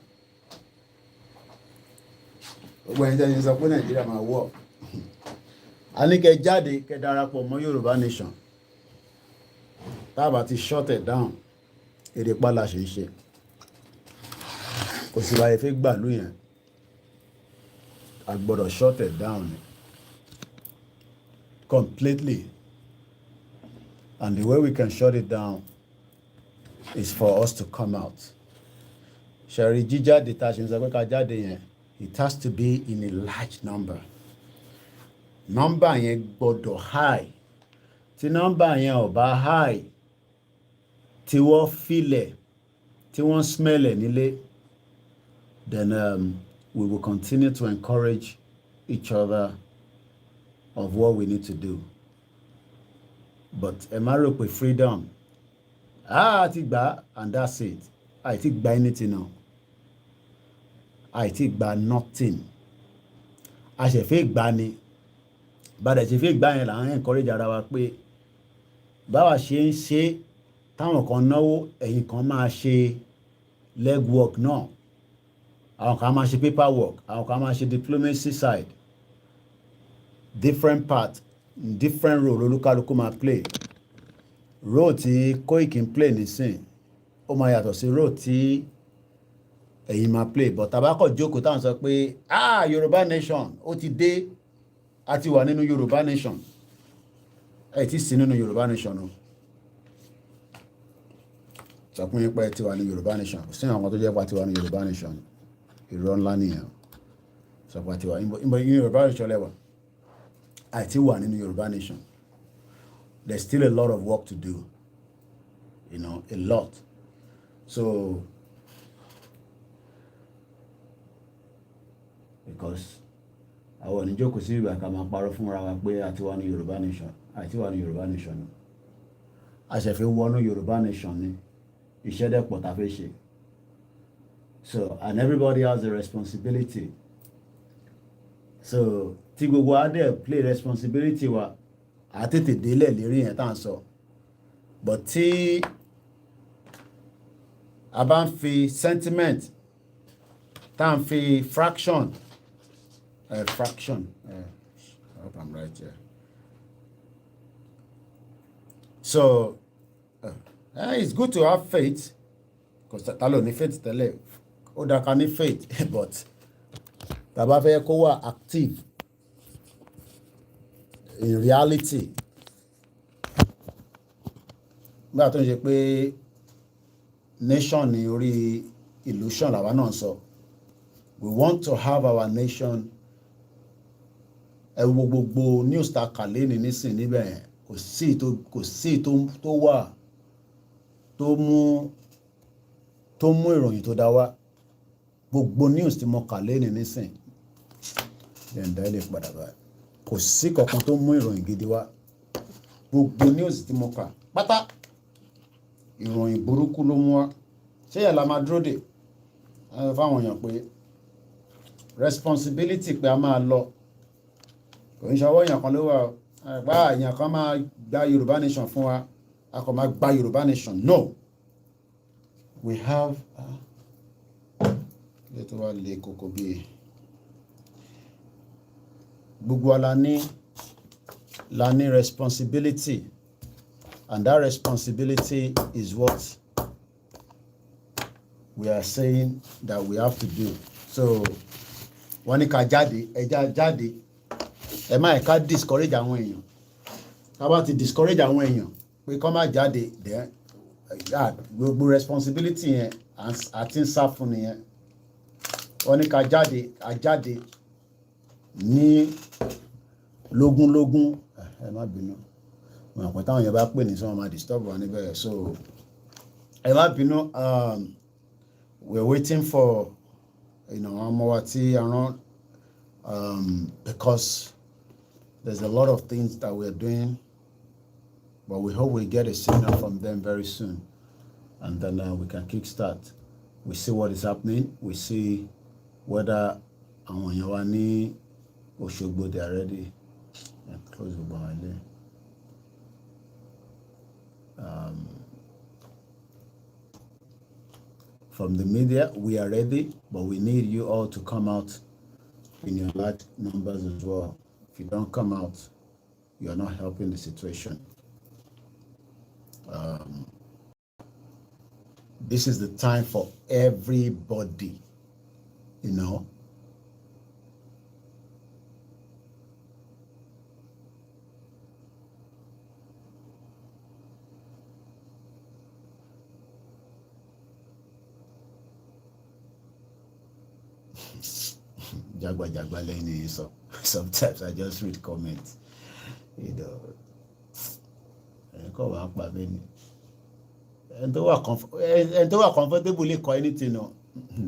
Gbogbo ẹni tẹ́ni sọ pé Nigeria máa wọ̀. A ní kẹ́ jáde kẹ́ darapọ̀ mọ́ Yoruba Nation. Tábà ti shut it down. Èdè pàlà ṣe ń ṣe. Kò sí báyìí fẹ́ gbàlú yẹn. A gbọ́dọ̀ shut it down ni. completely. And the way we can shut it down is for us to come out. Sherry jíjáde tá a ṣe ń sọ pé ká jáde yẹn, it has to be in a large number. Number yẹn gbọ́dọ̀ high. Tí number yẹn ò bá high, tí wọ́n feel, tí wọ́n smell nílé, then we will continue to encourage each other of what we need to do. But ẹ má rò pé freedom, ti gbà and that's it. Ti gbà anything now. Ti gbà nothing. A ṣe fẹ́ gbà ni. Bàdà ṣe fẹ́ gbà yẹn là ń encourage ara wa pé báwa ṣe ń ṣe táwọn kan náwó, ẹ̀yin kan máa ṣe leg work náà. Àwọn kan máa ṣe paper work, àwọn kan máa ṣe diplomacy side. Different part, different role olúkálùkù máa play. Role tí Koiki ń play nísìn, ó máa yàtọ̀ sí role tí ẹ̀yin máa play. But tabakọ̀ jókòó táwọn sọ pé Yoruba Nation ó ti dé, a ti wà nínú Yoruba Nation. Ẹ ti sí nínú Yoruba Nation o. Sọ fún yín pé ẹ ti wà ní Yoruba Nation. Kò sí àwọn tó jẹ́ pé a ti wà ní Yoruba Nation. Irọ́ ńlá nìyẹn. Sọ pé a ti wà ní Yoruba Nation lẹ́wà. Àti wà nínú Yoruba Nation. There's still a lot of work to do. You know, a lot. So, because àwọn oníjókòó sí ìgbà ká máa parọ́ fúnra wa pé àti wà ní Yoruba Nation. Àti wà ní Yoruba Nation. A ṣe fi wọnú Yoruba Nation ni. Iṣẹ́ dẹ̀ pọ̀ tá fẹ́ ṣe. So, and everybody has a responsibility. So, tí gbogbo wa dẹ̀ play responsibility wa, a tètè délẹ̀ lérí yẹn tá à ń sọ. But tí a bá ń fi sentiment, tá à ń fi fraction, I hope I'm right here. So, it's good to have faith, because ta ló ní faith tẹ́lẹ̀, ó dá ká ní faith, but tá bá fẹ́ kó wà active in reality, nígbà tó ń ṣe pé nation ní orí illusion làwa náà sọ, we want to have our nation. Ẹ wo gbogbo news ta kàlẹ́ ní nísìn níbẹ̀ yẹn, kò sí tó wà tó mú ìròyìn tó dá wá. Gbogbo news tí mo kàlẹ́ ní nísìn ẹ̀ǹdà ilé padà báyìí, kò sí kankan tó mú ìròyìn gidi wá. Gbogbo news tí mo kà pátá ìròyìn burúkú ló mú wá. Ṣé yẹn la máa dúró dè fáwọn èèyàn pé responsibility pé a máa lọ, kò ń ṣọwọ́ èèyàn kan ló wà àgbà èèyàn kan máa gba Yoruba Nation fún wa, a kò máa gba Yoruba Nation. No, we have tó wà lè kókó bí gbogbo wa la ní responsibility, and that responsibility is what we are saying that we have to do. So wọ́n ní ká jáde, ẹja jáde, ẹ má ká discourage àwọn èèyàn. Ká bá ti discourage àwọn èèyàn pé kó má jáde, then gbogbo responsibility yẹn àti ń sá fún nìyẹn. Wọ́n ní ká jáde, àjáde ní lógúnlógún. Ẹ má bínú, wọn àpò táwọn yẹn bá pè ní sọ wọn máa disturb wa níbẹ̀. So ẹ má bínú, we're waiting for ọmọ wa tí a rán, because there's a lot of things that we're doing, but we hope we get a signal from them very soon, and then we can kickstart. We see what is happening. We see whether àwọn èèyàn wa ní Òṣogbo they are ready. Close the bar there. From the media, we are ready, but we need you all to come out in your large numbers as well. If you don't come out, you are not helping the situation. This is the time for everybody, Jagba lẹ́yìn so sometimes I just read comments, you know. Ẹ̀kọ́ wàá pa mí ni. Ẹni tó wà comfortable lè kọ anything náà.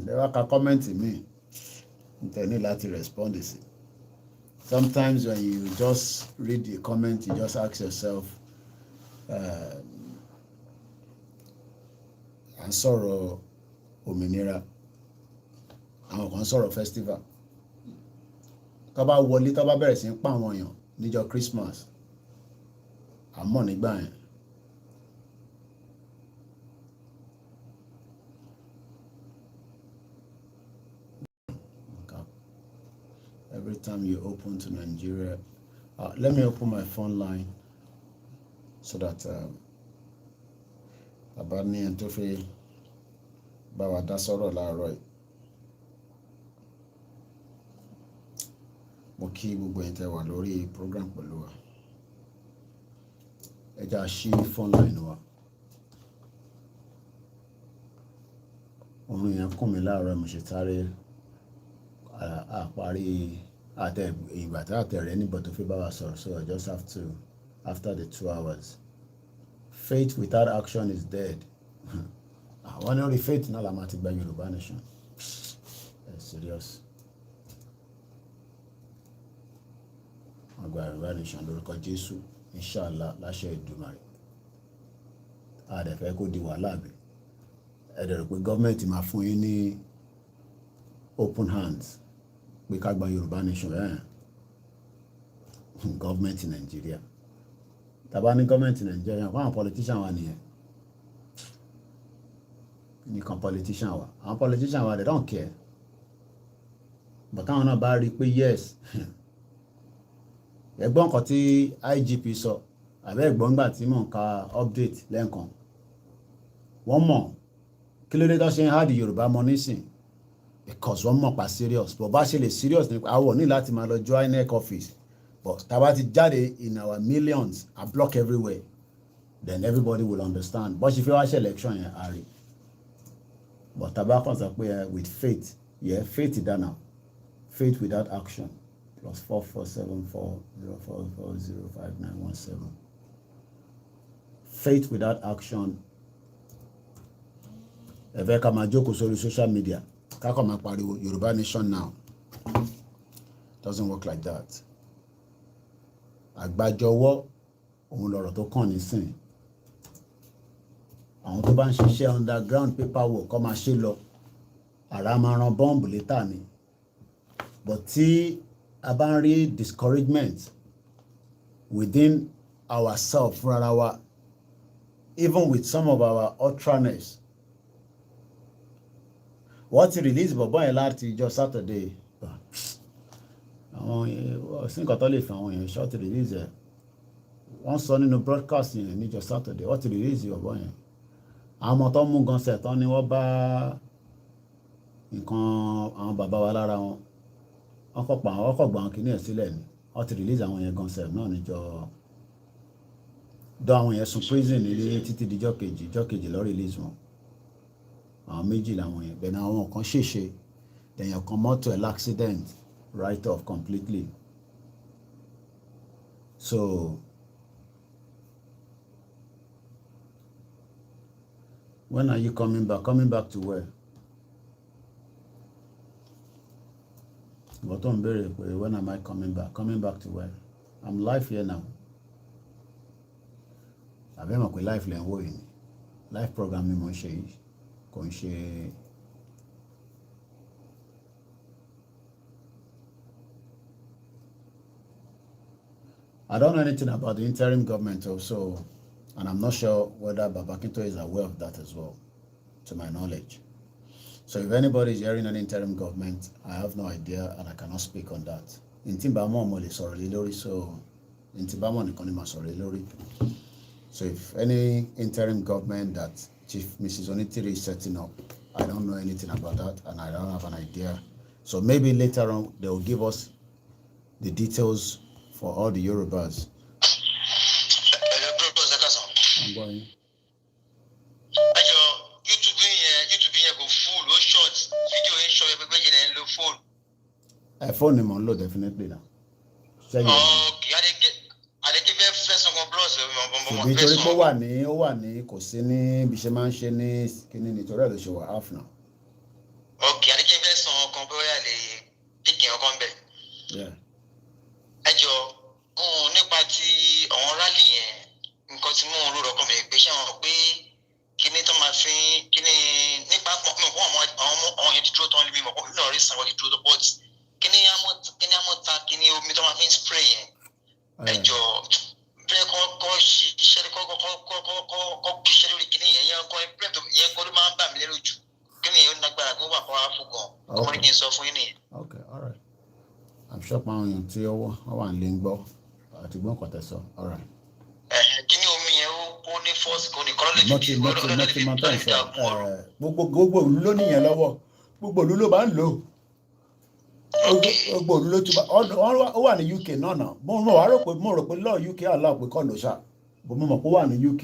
Ẹ wá ka comment mi. Ǹtẹ̀ ní láti respond sí. Sometimes when you just read the comment, you just ask yourself, à ń sọ̀rọ̀ òmìnira, àwọn kan sọ̀rọ̀ festival. Tó bá wọlé, tó bá bẹ̀rẹ̀ sí ń pa àwọn èèyàn níjọ́ Christmas, àmọ́ nígbà yẹn. Every time you open to Nigeria, let me open my phone line so that bàbá ní ẹni tó fẹ́ bá wa dá sọ̀rọ̀ láàárọ̀ yìí. Mo kí gbogbo ẹ̀yin tẹ́ wà lórí program pẹ̀lú wa. Ẹ jẹ́ á ṣí phone line wa. Orin yẹn kùn mí láàárọ̀, mo ṣe sáré àparí ìgbà tí àtẹ̀rẹ́ níbọ̀ tó fi bá wa sọ̀rọ̀, so I just have to, after the 2 hours. Faith without action is dead. Àwọn ní orí faith náà la máa ti gba Yoruba Nation. Serious. Wọ́n gba Yoruba Nation lórúkọ Jésù, inshallah, láṣẹ Èdùmàrè. A dẹ̀ fẹ́ kó di wàhálà bí. Ẹ dẹ̀ rò pé gọ́ọ̀mẹ̀ntì máa fún yín ní open hands pé ká gba Yoruba Nation gọ́ọ̀mẹ̀ntì Nàìjíríà. Tàbá ní gọ́ọ̀mẹ̀ntì Nàìjíríà, àwọn politician wa nìyẹn. Nìkan politician wa. Àwọn politician wa, they don't care. But táwọn náà bá rí pé yes, ẹgbọ́n nǹkan tí IGP sọ, àbẹ́ ẹ̀gbọ́n gbà tí mò ń ka update lẹ́ẹ̀kan. Wọ́n mọ̀ kí ló dé tó ṣe ń hard Yorùbá mọ́ nísìn, because wọ́n mọ̀ pa serious. But bá ṣe lè serious ní àwọ̀ ní láti máa lọ join INEC office. But tàbá ti jáde in our millions, a block everywhere, then everybody will understand. Bó ṣe fẹ́ wá ṣe election yẹn, a rí. But tàbá kan sọ pé with faith, yeah, faith dáná. Faith without action. +447404405917. Faith without action. Ẹ fẹ́ ká máa jókòó sórí social media, ká kàn máa pariwo Yoruba Nation now. Doesn't work like that. Àgbájọwọ́ òun lọ̀rọ̀ tó kàn nísìn. Àwọn tó bá ń ṣiṣẹ́ underground paperwork kọ́ máa ṣe lọ. Àrá máa ran bọ́ǹbù létà ni. But tí a bá ń rí discouragement within ourselves fúnra wa, even with some of our ultraness. Wọ́n ti release bọ̀bọ́ yẹn láti ìjọ Saturday. Àwọn sí nǹkan tó lè fi àwọn èèyàn ṣọ́ ti release ẹ̀. Wọ́n sọ nínú broadcast yẹn níjọ Saturday, wọ́n ti release bọ̀bọ́ yẹn. Àwọn ọmọ tó mú gan sẹ̀tán ni wọ́n bá nǹkan àwọn bàbá wa lára wọn. Wọ́n kọ̀ gbà wọn kìíní ẹ̀ sílẹ̀ ni. Wọ́n ti release àwọn yẹn gan sẹ̀ náà níjọ. Dọ́ àwọn yẹn sun prison ní títí dijọ́ kejì lọ́ release wọn. Àwọn méjì làwọn yẹn. Bẹ́ẹ̀ ni àwọn kan ṣèṣe. Èèyàn kan mọ́tò ẹ̀ l'accident, write off completely. So when are you coming back? Coming back to where? But don't béèrè pé when am I coming back? Coming back to where? I'm live here now. Àbẹ́ mọ̀ pé live lẹ́ ń wò yìí. Live program ni mo ń ṣe yìí. Kò ń ṣe. I don't know anything about the interim government also, and I'm not sure whether Baba Akintoye is aware of that as well, to my knowledge. So if anybody is hearing an interim government, I have no idea and I cannot speak on that. Ntí bá mọ̀ mo lè sọ̀rọ̀ lé lórí, so ntí bá mọ̀ nìkan ni màá sọ̀rọ̀ lé lórí. So if any interim government that Chief Mrs. Onitiri is setting up, I don't know anything about that and I don't have an idea. So maybe later on they will give us the details for all the Yorubas. I'm going. Phone ni mo ń lò definitely now. Okay, I dey give first on plus ṣùgbọ́n nítorí pé ó wà ní kò sí ní bí ṣe máa ń ṣe ní kíní nítorí ẹ̀ ló ṣe wà half now. Okay, I dey give first on kan bóyá lè pikin ọkàn bẹ̀. Ẹ jọ nípa ti àwọn rally yẹn nǹkan tí mò ń rò lọ́kàn mi pé ṣé wọn pé kíní tó máa fi kíní nípa àwọn yẹn ti dúró tán níbi ìmọ̀kọ́ nínú ọ̀rẹ́ ìsànwọ́ ti dúró tó but kíní amọ́ta kíní omi tó máa fi ń spray yẹn ẹ jọ bẹ́ẹ̀ kọ́ ṣiṣẹ́ kọ́ ṣiṣẹ́ lórí kíní yẹn yẹn kọ́ ló máa ń bà mí lẹ́rù jù kíní yẹn ó lágbára kó wà fọwọ́ fún gan ọmọ ní kí n sọ fún yín nìyẹn. Okay, all right. I'm sure pa àwọn èèyàn tí ó wà ní lè ń gbọ́ àti gbọ́n kọ̀tẹ́ sọ all right. Kíní omi yẹn ó ní force kò ní kọ́ lè fi gbogbo òlú ló níyẹn lọ́wọ́ gbogbo òlú ló bá ń lò gbogbo òlú ló túbọ̀ ó wà ní UK náà mo rò pé lọ́ọ̀ UK àlọ́ pé kọ́ ló ṣá bó mo mọ̀ pé ó wà ní UK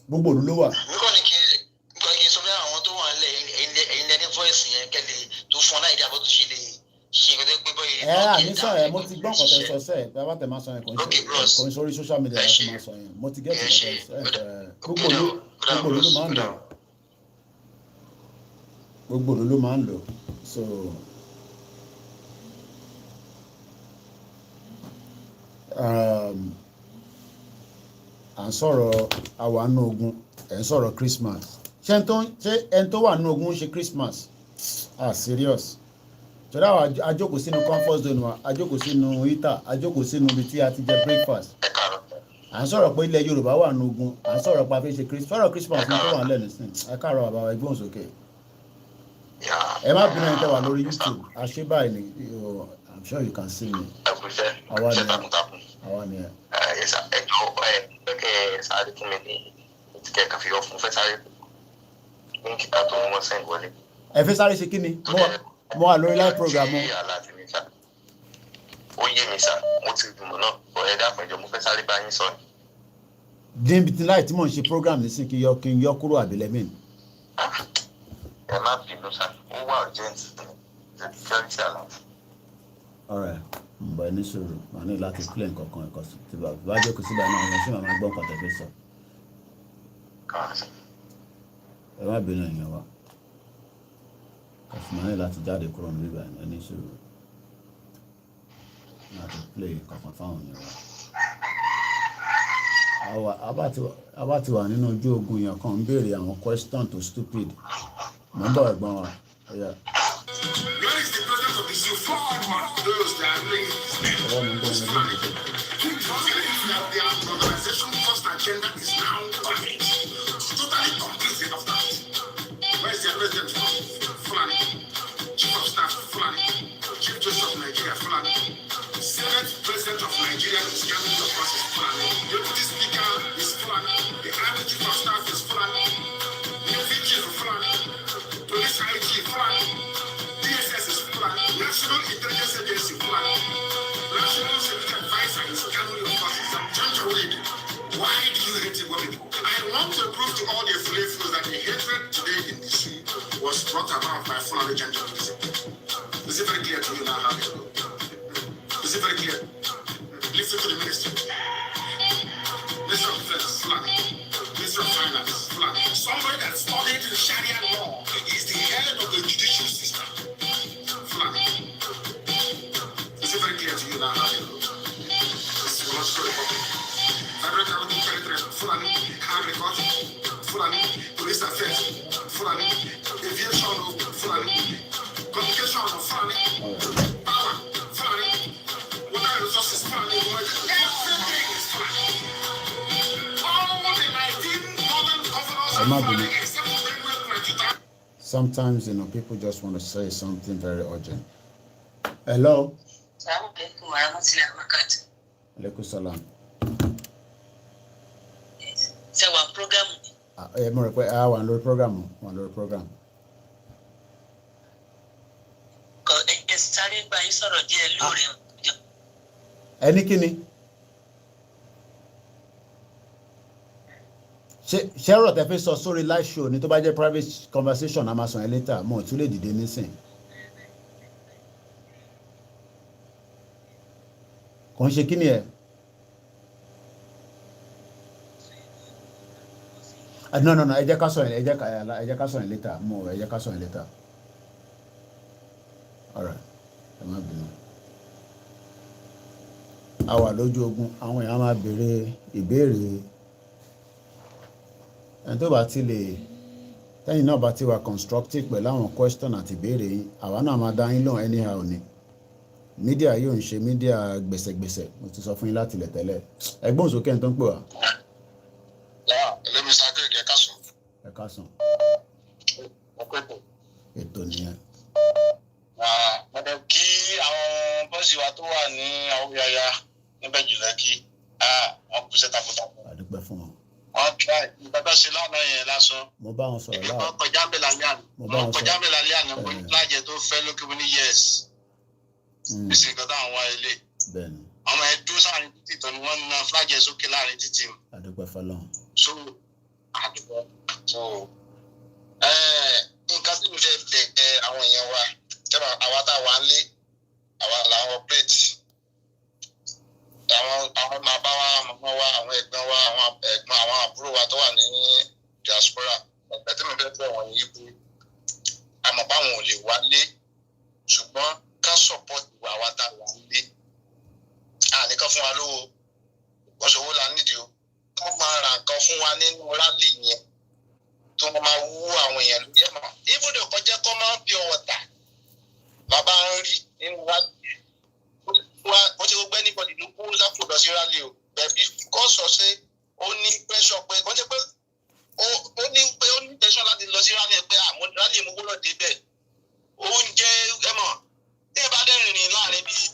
gbogbo òlú ló wà. nǹkan ni kí n sọ fún àwọn tó wà nílẹ̀ ẹ̀yin lẹ́ni voice yẹn kẹ́lẹ̀ tó fún ọ láì dí abọ́ tó ṣe lè ṣe nǹkan tó pé bọ́yìí. Àníṣọ ẹ̀ mo ti gbọ́ nǹkan tẹ́ sọ sẹ́ẹ̀ bá tẹ̀ máa sọ yẹn kò ní sórí social media láti máa sọ yẹn mo ti gẹ́tì gbogbo òlú ló máa ń lò gbogbo òlú ló máa ń lò so. À ń sọ̀rọ̀ àwa nínú ogun ẹ̀ ń sọ̀rọ̀ Christmas ṣé ẹni tó wà nínú ogun ń ṣe Christmas serious torí àwọn ajókòó sínú comfort zone wa ajókòó sínú heater ajókòó sínú ibi tí a ti jẹ breakfast à ń sọ̀rọ̀ pé ilẹ̀ Yorùbá wà nínú ogun à ń sọ̀rọ̀ pé a fi ṣe Christmas ní tó wà lẹ́nu sí ẹ káàárọ̀ bàbá wa ẹgbọ́n sókè ẹ má bínú ẹni tẹ́ wà lórí YouTube àṣebáyé ni I'm sure you can see me àwa ni ẹ. ẹjọ sáré fún mi ní ìtìkẹ́ kan fi ọ̀fun fẹ́ sáré ní kíkà tó wọ́n sẹ́yìn wọlé. ẹ fẹ́ sáré ṣe kí ni mo wà lórí live program o. ó yé mi sá mo ti dùn náà ọ̀rẹ́ dàpọ̀ ìjọ mo fẹ́ sáré bá yín sọ. níbi tí láì tí mò ń ṣe program nísìn kí n yọ kúrò àbílẹ̀mí. ẹ má bínú sá ó wà urgent security alert. All right. But ẹni sọ̀rọ̀ màá ní láti play nǹkan kan ẹ̀kọ́ tí bá jókòó síbẹ̀ náà àwọn ṣé màá gbọ́ nǹkan tẹ̀lé sọ. ẹ má bínú ẹ̀yàn wa kàfí màá ní láti jáde kúrò níbí báyìí ẹni sọ̀rọ̀ láti play kankan fáwọn èèyàn wa. àbá ti wà nínú ojú ogun yẹn kan ń béèrè àwọn question tó stupid mò ń bọ̀ ẹ̀gbọ́n wa. Agenda is now complete. Totally complete of that. Where's the president Fulani? Chief of Staff Fulani? Chief Justice of Nigeria Fulani? Senate President of Nigeria is coming to us is Fulani. Deputy Speaker is Fulani. The Army Chief of Staff is Fulani. Navy Chief of Fulani. Police IG Fulani. DSS is Fulani. National Intelligence Agency Fulani. National Security Advisor is Kamuli of Forces. John Jawid. Why do you hate women? I want to prove to all the slaves that the hatred today in the sea was brought about by Fulani gentlemen. Is it very clear to you now how it goes? Is it very clear? Listen to the ministry. Minister of Defense, Fulani. Minister of Finance, Fulani. Somebody that studied the Sharia law is the head of the judicial system. Fulani. Is it very clear to you now how it goes? This is not story for me. Fulani, agriculture, Fulani, police affairs, Fulani, aviation, Fulani, communication, Fulani, power, Fulani, water resources, Fulani, everything is Fulani. All the 19 northern governors except sometimes, people just want to say something very urgent. Hello? Alaikum salam. Ṣé wà program? Mo rò pé wà lórí program. Ẹ sáré bá yín sọ̀rọ̀ díẹ̀ lórí ọjọ́. Ẹni kí ni? Ṣé ọ̀rọ̀ tẹ́ fẹ́ sọ sórí live show ni tó bá jẹ́ private conversation a máa sọ yẹn later mo tún lè dìde nísìn. kò ń ṣe kí ni ẹ̀. No, ẹ jẹ́ ká sọ yẹn later ẹ jẹ́ ká sọ yẹn later. Alright, ẹ má bínú. A wà lójú ogun, àwọn èèyàn máa béèrè ìbéèrè. Ẹni tó bá ti lè tẹ́yìn náà bá ti wà constructive pẹ̀lú àwọn question àti ìbéèrè yín, àwa náà máa dá yín lóhùn anyhow ni. Mídíà yóò ń ṣe mídíà gbèsègbèsè, mo ti sọ fún yín láti ilẹ̀ tẹ́lẹ̀. Ẹgbọ́n sókè ẹni tó ń pè wá. Lẹ́mi sáré kẹ̀ ká sùn. Ẹ ká sùn. Ètò nìyẹn. Mọ̀dọ̀ kí àwọn bọ́ọ̀sì wa tó wà ní Awúyáyá níbẹ̀ jùlọ kí wọ́n kú iṣẹ́ takuntakun. A dúpẹ́ fún wọn. Wọ́n try ìgbàgbọ́ sí lánàá yẹn lásán. Mo bá wọn sọ̀rọ̀ láàárọ̀. Wọ́n kọjá ń bẹ̀ lálẹ́ àná. Wọ́n kọjá ń bẹ̀ lálẹ́ àná. Mo ní lájẹ tó fẹ́ lókè mo ní yes. Bísí nǹkan táwọn wá ilé. Bẹ́ẹ̀ni. Àwọn ẹ̀ dúró sáàrin títì tán ni wọ́n na flag ẹ̀ sókè láàrin títì. A dúpẹ́ fọlọ́run. So àdúgbò so nǹkan tí mo fẹ́ bẹ̀ àwọn èèyàn wa jẹ́bà àwa tá a wà ń lé àwa làwọn operate àwọn bàbá wa màmá wa àwọn ẹ̀gbọ́n wa àwọn àbúrò wa tó wà ní diaspora ẹ̀gbẹ́ tí mo fẹ́ fẹ́ wọ̀nyí yìí pé àmọ́ báwọn ò lè wálé ṣùgbọ́n ká support ìwà wa tá a wà ń lé àníkan fún wa lówó ìgbọ́sowó la nídìí o wọ́n máa ra nǹkan fún wa nínú rálì yẹn tó máa wú àwọn èèyàn lórí ẹ̀ mọ́ ibùdó kọjá kọ́ máa ń fi ọwọ́ tà bàbá ń rí nínú rálì yẹn ó ti gbogbo anybody ló kú lápò lọ sí rálì o bẹ̀bí kọ́ sọ sí ó ní pressure pé kọ́ jẹ́ pé ó ní pressure láti lọ sí rálì pé àmọ́ rálì mo gbọ́dọ̀ débẹ̀ oúnjẹ ẹ mọ̀ tí ẹ bá dẹ́ rìnrìn láàrin bíi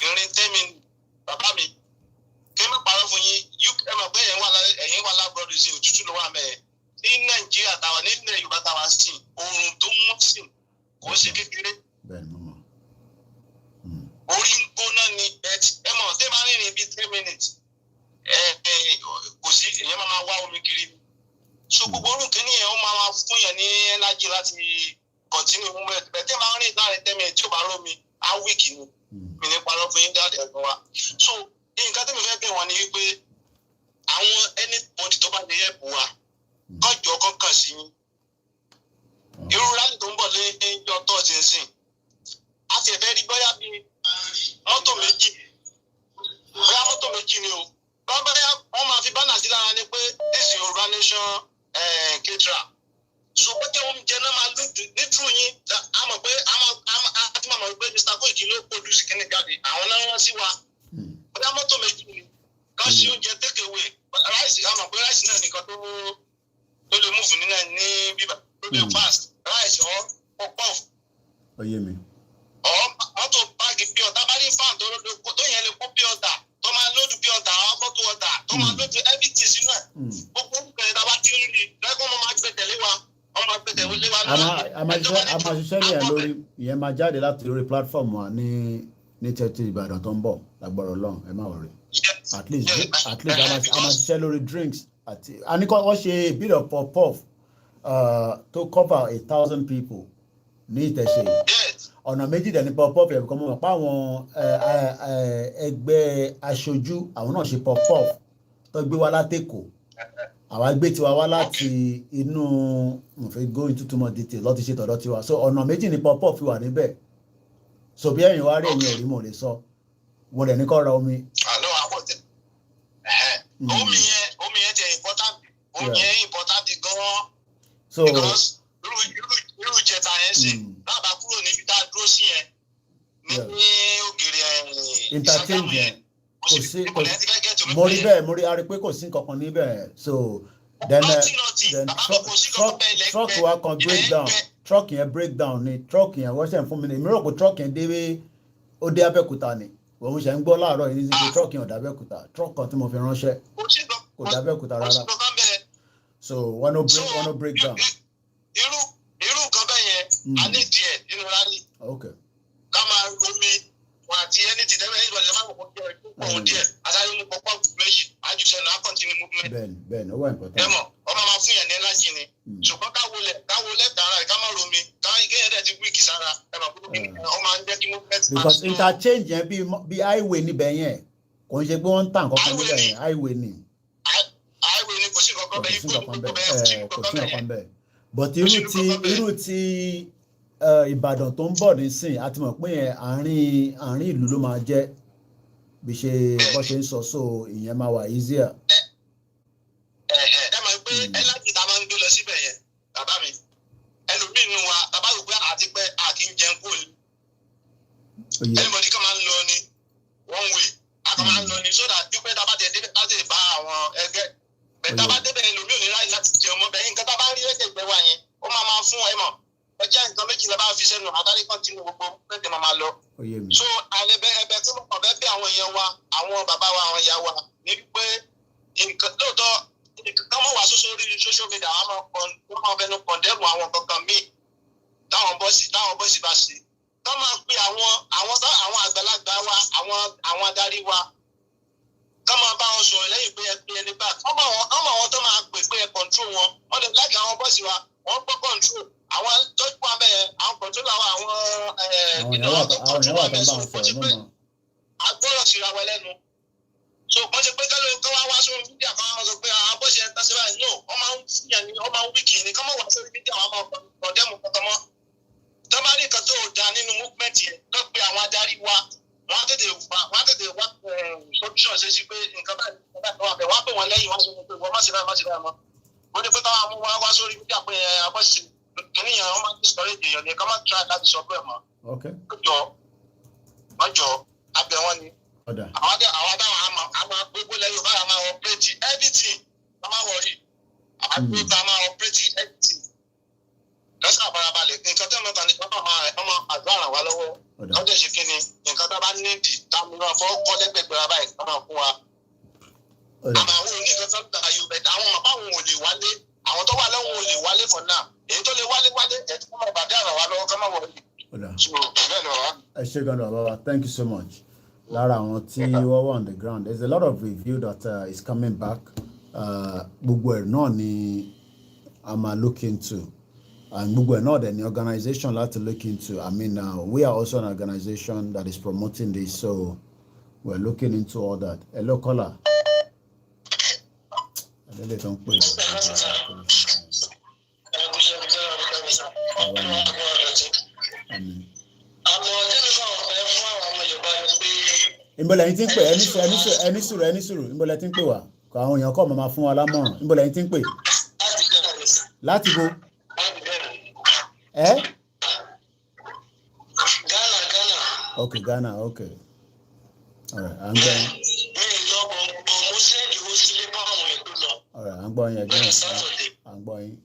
ìrìn 10 minutes bàbá mi kí ẹ má parọ́ fún yín ẹ mọ̀ pé ẹ̀yin wà lábúrọ̀dù sí òtútù ló wà mẹ́ẹ̀ ní Nàìjíríà táwa nílẹ̀ Yorùbá táwa sìn oòrùn tó mú sìn kò ṣe kékeré orí ń gbóná ni ẹ mọ̀ tí ẹ bá rìnrìn bíi 3 minutes kò sí èèyàn máa wá omi kiri so gbogbo orun kìíní yẹn ó máa fún yẹn ní energy láti continue movement bẹ́ẹ̀ tí ẹ bá rìn láàrin 10 minutes tí ò bá rómi á wíìkì ni mi ní parọ́ fún yín jáde ẹ̀gbọ́n wa so nǹkan tí mo fẹ́ bẹ̀ wọ́n ni wípé àwọn anybody tó bá lè help wa kọjọ kọkàn sí yín irú rálì tó ń bọ̀ lẹ́jọ́ tọ́sí nsìn a ti ẹ̀fẹ́ rí bóyá bíi mọ́tò méjì ni o wọ́n máa fi bánà sí lára ni pé this is Yoruba Nation caterer so pé kí oúnjẹ náà máa lójú nítorí yín a mọ̀ pé a ti mọ̀ pé Mr. Koiki ló produce kíní jáde àwọn náà rán sí wa bóyá mọ́tò méjì ni ká ṣe oúnjẹ take away ráìsì a mọ̀ pé ráìsì náà nìkan tó lè múfù ní bíbá tó lè fast ráìsì ọ̀ pọ̀ Oyè mi. Mọ́tò báàgì pí ọ̀tá bá rí fan tó yẹn lè kó pí ọ̀tá tó máa lójú pí ọ̀tá àwọn bọ́tù ọ̀tá tó máa lójú everything sínú ẹ̀ gbogbo olùkọ́ni tá a bá ti ń rí lẹ́kọ̀ọ́ wọn máa gbé tẹ̀lé wa wọn máa gbé tẹ̀lé wa. a máa ṣiṣẹ́ ní ẹ̀ lórí ìyẹn máa jáde láti lórí platform wa ní tẹ́tí Ìbàdàn tó ń bọ̀ lágbára Ọlọ́run ẹ má wọrí at least a máa ṣiṣẹ́ lórí drinks àti a ní kọ́ wọ́n ṣe a bit of puff to cover 1,000 people ní Ìtẹ̀ṣe ọ̀nà méjì dẹ̀ ní pop-up yẹn kọ́ mọ̀ pé àwọn ẹgbẹ́ aṣojú àwọn náà ṣe pop-up tó gbé wá látẹ̀kọ̀ àwa gbé tiwa wá láti inú mo fẹ́ go into too much detail lọ́ti ṣe tọ̀dọ̀ tiwa so ọ̀nà méjì ní pop-up fi wà níbẹ̀ so bí ẹ̀yin wá rí ẹ̀yin ò rí mo lè sọ mo dẹ̀ ní kọ́ ra omi. àlọ́ àpọ̀tẹ́ omi yẹn ti important omi yẹn important gan-an so because irú ìjẹta yẹn sì lábà kúrò níbi tá a dúró sí yẹn ní ògiri interchange yẹn kò sí mo rí bẹ́ẹ̀ mo rí a rí pé kò sí nǹkan níbẹ̀ so then truck wa kan break down truck yẹn break down ni truck yẹn wọ́n ṣe ń fún mi ní èmi rò pé truck yẹn ó dé Abẹ́òkúta ni òun ṣe ń gbọ́ láàárọ̀ yìí ní truck yẹn ò dé Abẹ́òkúta truck kan tí mo fi ránṣẹ́ kò dé Abẹ́òkúta rárá so wọ́n no break down. irú nǹkan bẹ́ẹ̀ yẹn a ní díẹ̀ nínú rálì. ká máa romi wọn àti ẹni tí tẹ́lẹ̀ nígbà tí wọ́n máa kọ́kọ́ jẹ́ púpọ̀ wọn díẹ̀ àtàrí mú pọ́pọ́ méjì àjùṣe náà continue movement. bẹ́ẹ̀ni ó wà important. ẹ mọ̀ ọmọ máa fún yẹn ní ẹlájì ni ṣùgbọ́n káwo lẹ́tàrà ká máa romi káwọn ìkéyẹ̀ dẹ̀ ti wíìkì sára ẹ mọ̀ pé ó máa ń jẹ́ kí movement. because interchange yẹn bí highway níbẹ̀ yẹn kò ń ṣe pé wọ́n ń tà nǹkan kan níbẹ̀ yẹn highway ni. Highway ni kò sí nǹkan bẹ́ẹ̀ kò sí nǹkan bẹ́ẹ̀ but irú ti Ìbàdàn tó ń bọ̀ nísìn àti mọ̀ pé yẹn àárín ìlú ló máa jẹ́ bí ṣe bó ṣe ń sọ so ìyẹn máa wà easier. Ẹ mọ̀ pé ẹ láti ta máa ń gbé lọ síbẹ̀ yẹn bàbá mi ẹlòmíì nù wa bàbá rò pé àti pé àti ń jẹun kúrò ẹnìmọ̀dé kan máa ń lọ ní one way àkàn máa ń lọ ní sódà dúpẹ́ tá a bá tẹ̀ débẹ̀ láti bá àwọn ẹgbẹ́ bẹ́ẹ̀ tá a bá débẹ̀ ẹlòmíì ò ní láì láti jẹun mọ́ bẹ́ẹ̀ nǹkan tá a bá rí ẹ̀kẹ́ ìgbẹ́ wa yẹn ó máa fún ẹ mọ̀ ọjà nǹkan méjìlá bá fi sẹ́nu àtàrí kan tí mo gbogbo pẹ́ẹ́tẹ̀ máa lọ. So ẹ̀bẹ̀ tí mo kàn fẹ́ bí àwọn èèyàn wa àwọn bàbá wa àwọn ìyá wa ní pé nǹkan lóòótọ́ nǹkan mọ̀ wá sórí social media wọ́n máa fẹnu kọ̀ndẹ́mù àwọn kankan míì táwọn bọ́ọ̀sì bá ṣe kọ́ máa pe àwọn àgbàlagbà wa àwọn adarí wa kọ́ máa bá wọn sọ̀rọ̀ lẹ́yìn pé ẹ pé ẹni bá ọmọ àwọn tó máa pè pé ẹ control wọn wọ́n lè láti àwọn bọ́ọ̀sì wa wọ́n gbọ́ control àwọn tọ́jú wa bẹ́ẹ̀ àwọn control àwọn ìnáwó tó control wa bẹ́ẹ̀ sọ̀rọ̀ wọ́n ti pé agbọ́rọ̀ síra wa lẹ́nu so wọ́n ti pé kọ́ wá sórí mídíà kan wọ́n sọ pé àwọn bọ́ọ̀sì ẹ̀ ń tán sí báyìí no wọ́n máa ń fìyàn ní wọ́n máa ń wíkì ní kọ́ máa wá sórí mídíà wọn máa kọ̀ndẹ́mù kankan mọ́ tọ́mọ́rí nǹkan tó da nínú movement yẹn tó pe àwọn adarí wa wọ́n á tètè wá solution ṣe sí pé nǹkan báyìí wọ́n á pè wọ́n lẹ́yìn wọ́n sọ pé wọ́n má ṣe báyìí mọ́ wọ́n ní pé káwọn mú wá sórí mídíà pé abọ́sí kìnìyàn wọ́n máa ń discourage èèyàn ní ká má try láti sọ pé mọ́ ọjọ́ abẹ wọn ni àwọn dáhùn àmọ́ gbogbo lẹ́yìn báyà máa operate everything wọ́n máa wọ̀rí àgbẹ̀ta máa operate everything lọ́sàn àbárabalẹ̀ nǹkan tó mẹ́ta ní pápá ọmọ àdúrà wà lọ́wọ́ lọ́jọ́ ṣe kí ni nǹkan tó bá nídìí táwọn fọ́ kọ́ lẹ́gbẹ̀gbẹ̀rẹ̀ báyìí tó máa fún wa. àmọ́ àwọn oníkan tó ń ta ayò bẹ̀tẹ̀ àwọn ọmọ báwọn ò lè wálé àwọn tó wà lọ́wọ́ ò lè wálé for now èyí tó lè wálé ẹ̀ tó máa bàdé àrà wa lọ́wọ́ ká má wọlé. ẹ ṣé gan-an bàbá thank you so much. lára àwọn tí wọ́n wà on the ground there is a lot of review that is coming back gbogbo ẹ̀ náà ni a máa look into. And gbogbo ẹ̀ náà dẹ̀ ni organization láti look into. I mean, we are also an organization that is promoting this, so we're looking into all that. Hello, caller. Adele don't pay. Ìbọ̀lẹ̀ yín ti ń pè ẹni sùúrù ìbọ̀lẹ̀ ti ń pè wá àwọn èèyàn kọ́ máa fún wa lámọ̀ràn ìbọ̀lẹ̀ yín ti ń pè láti bo. Eh? Ghana. Okay, Ghana. Okay. All right, I'm going. All right, I'm going again. I'm going.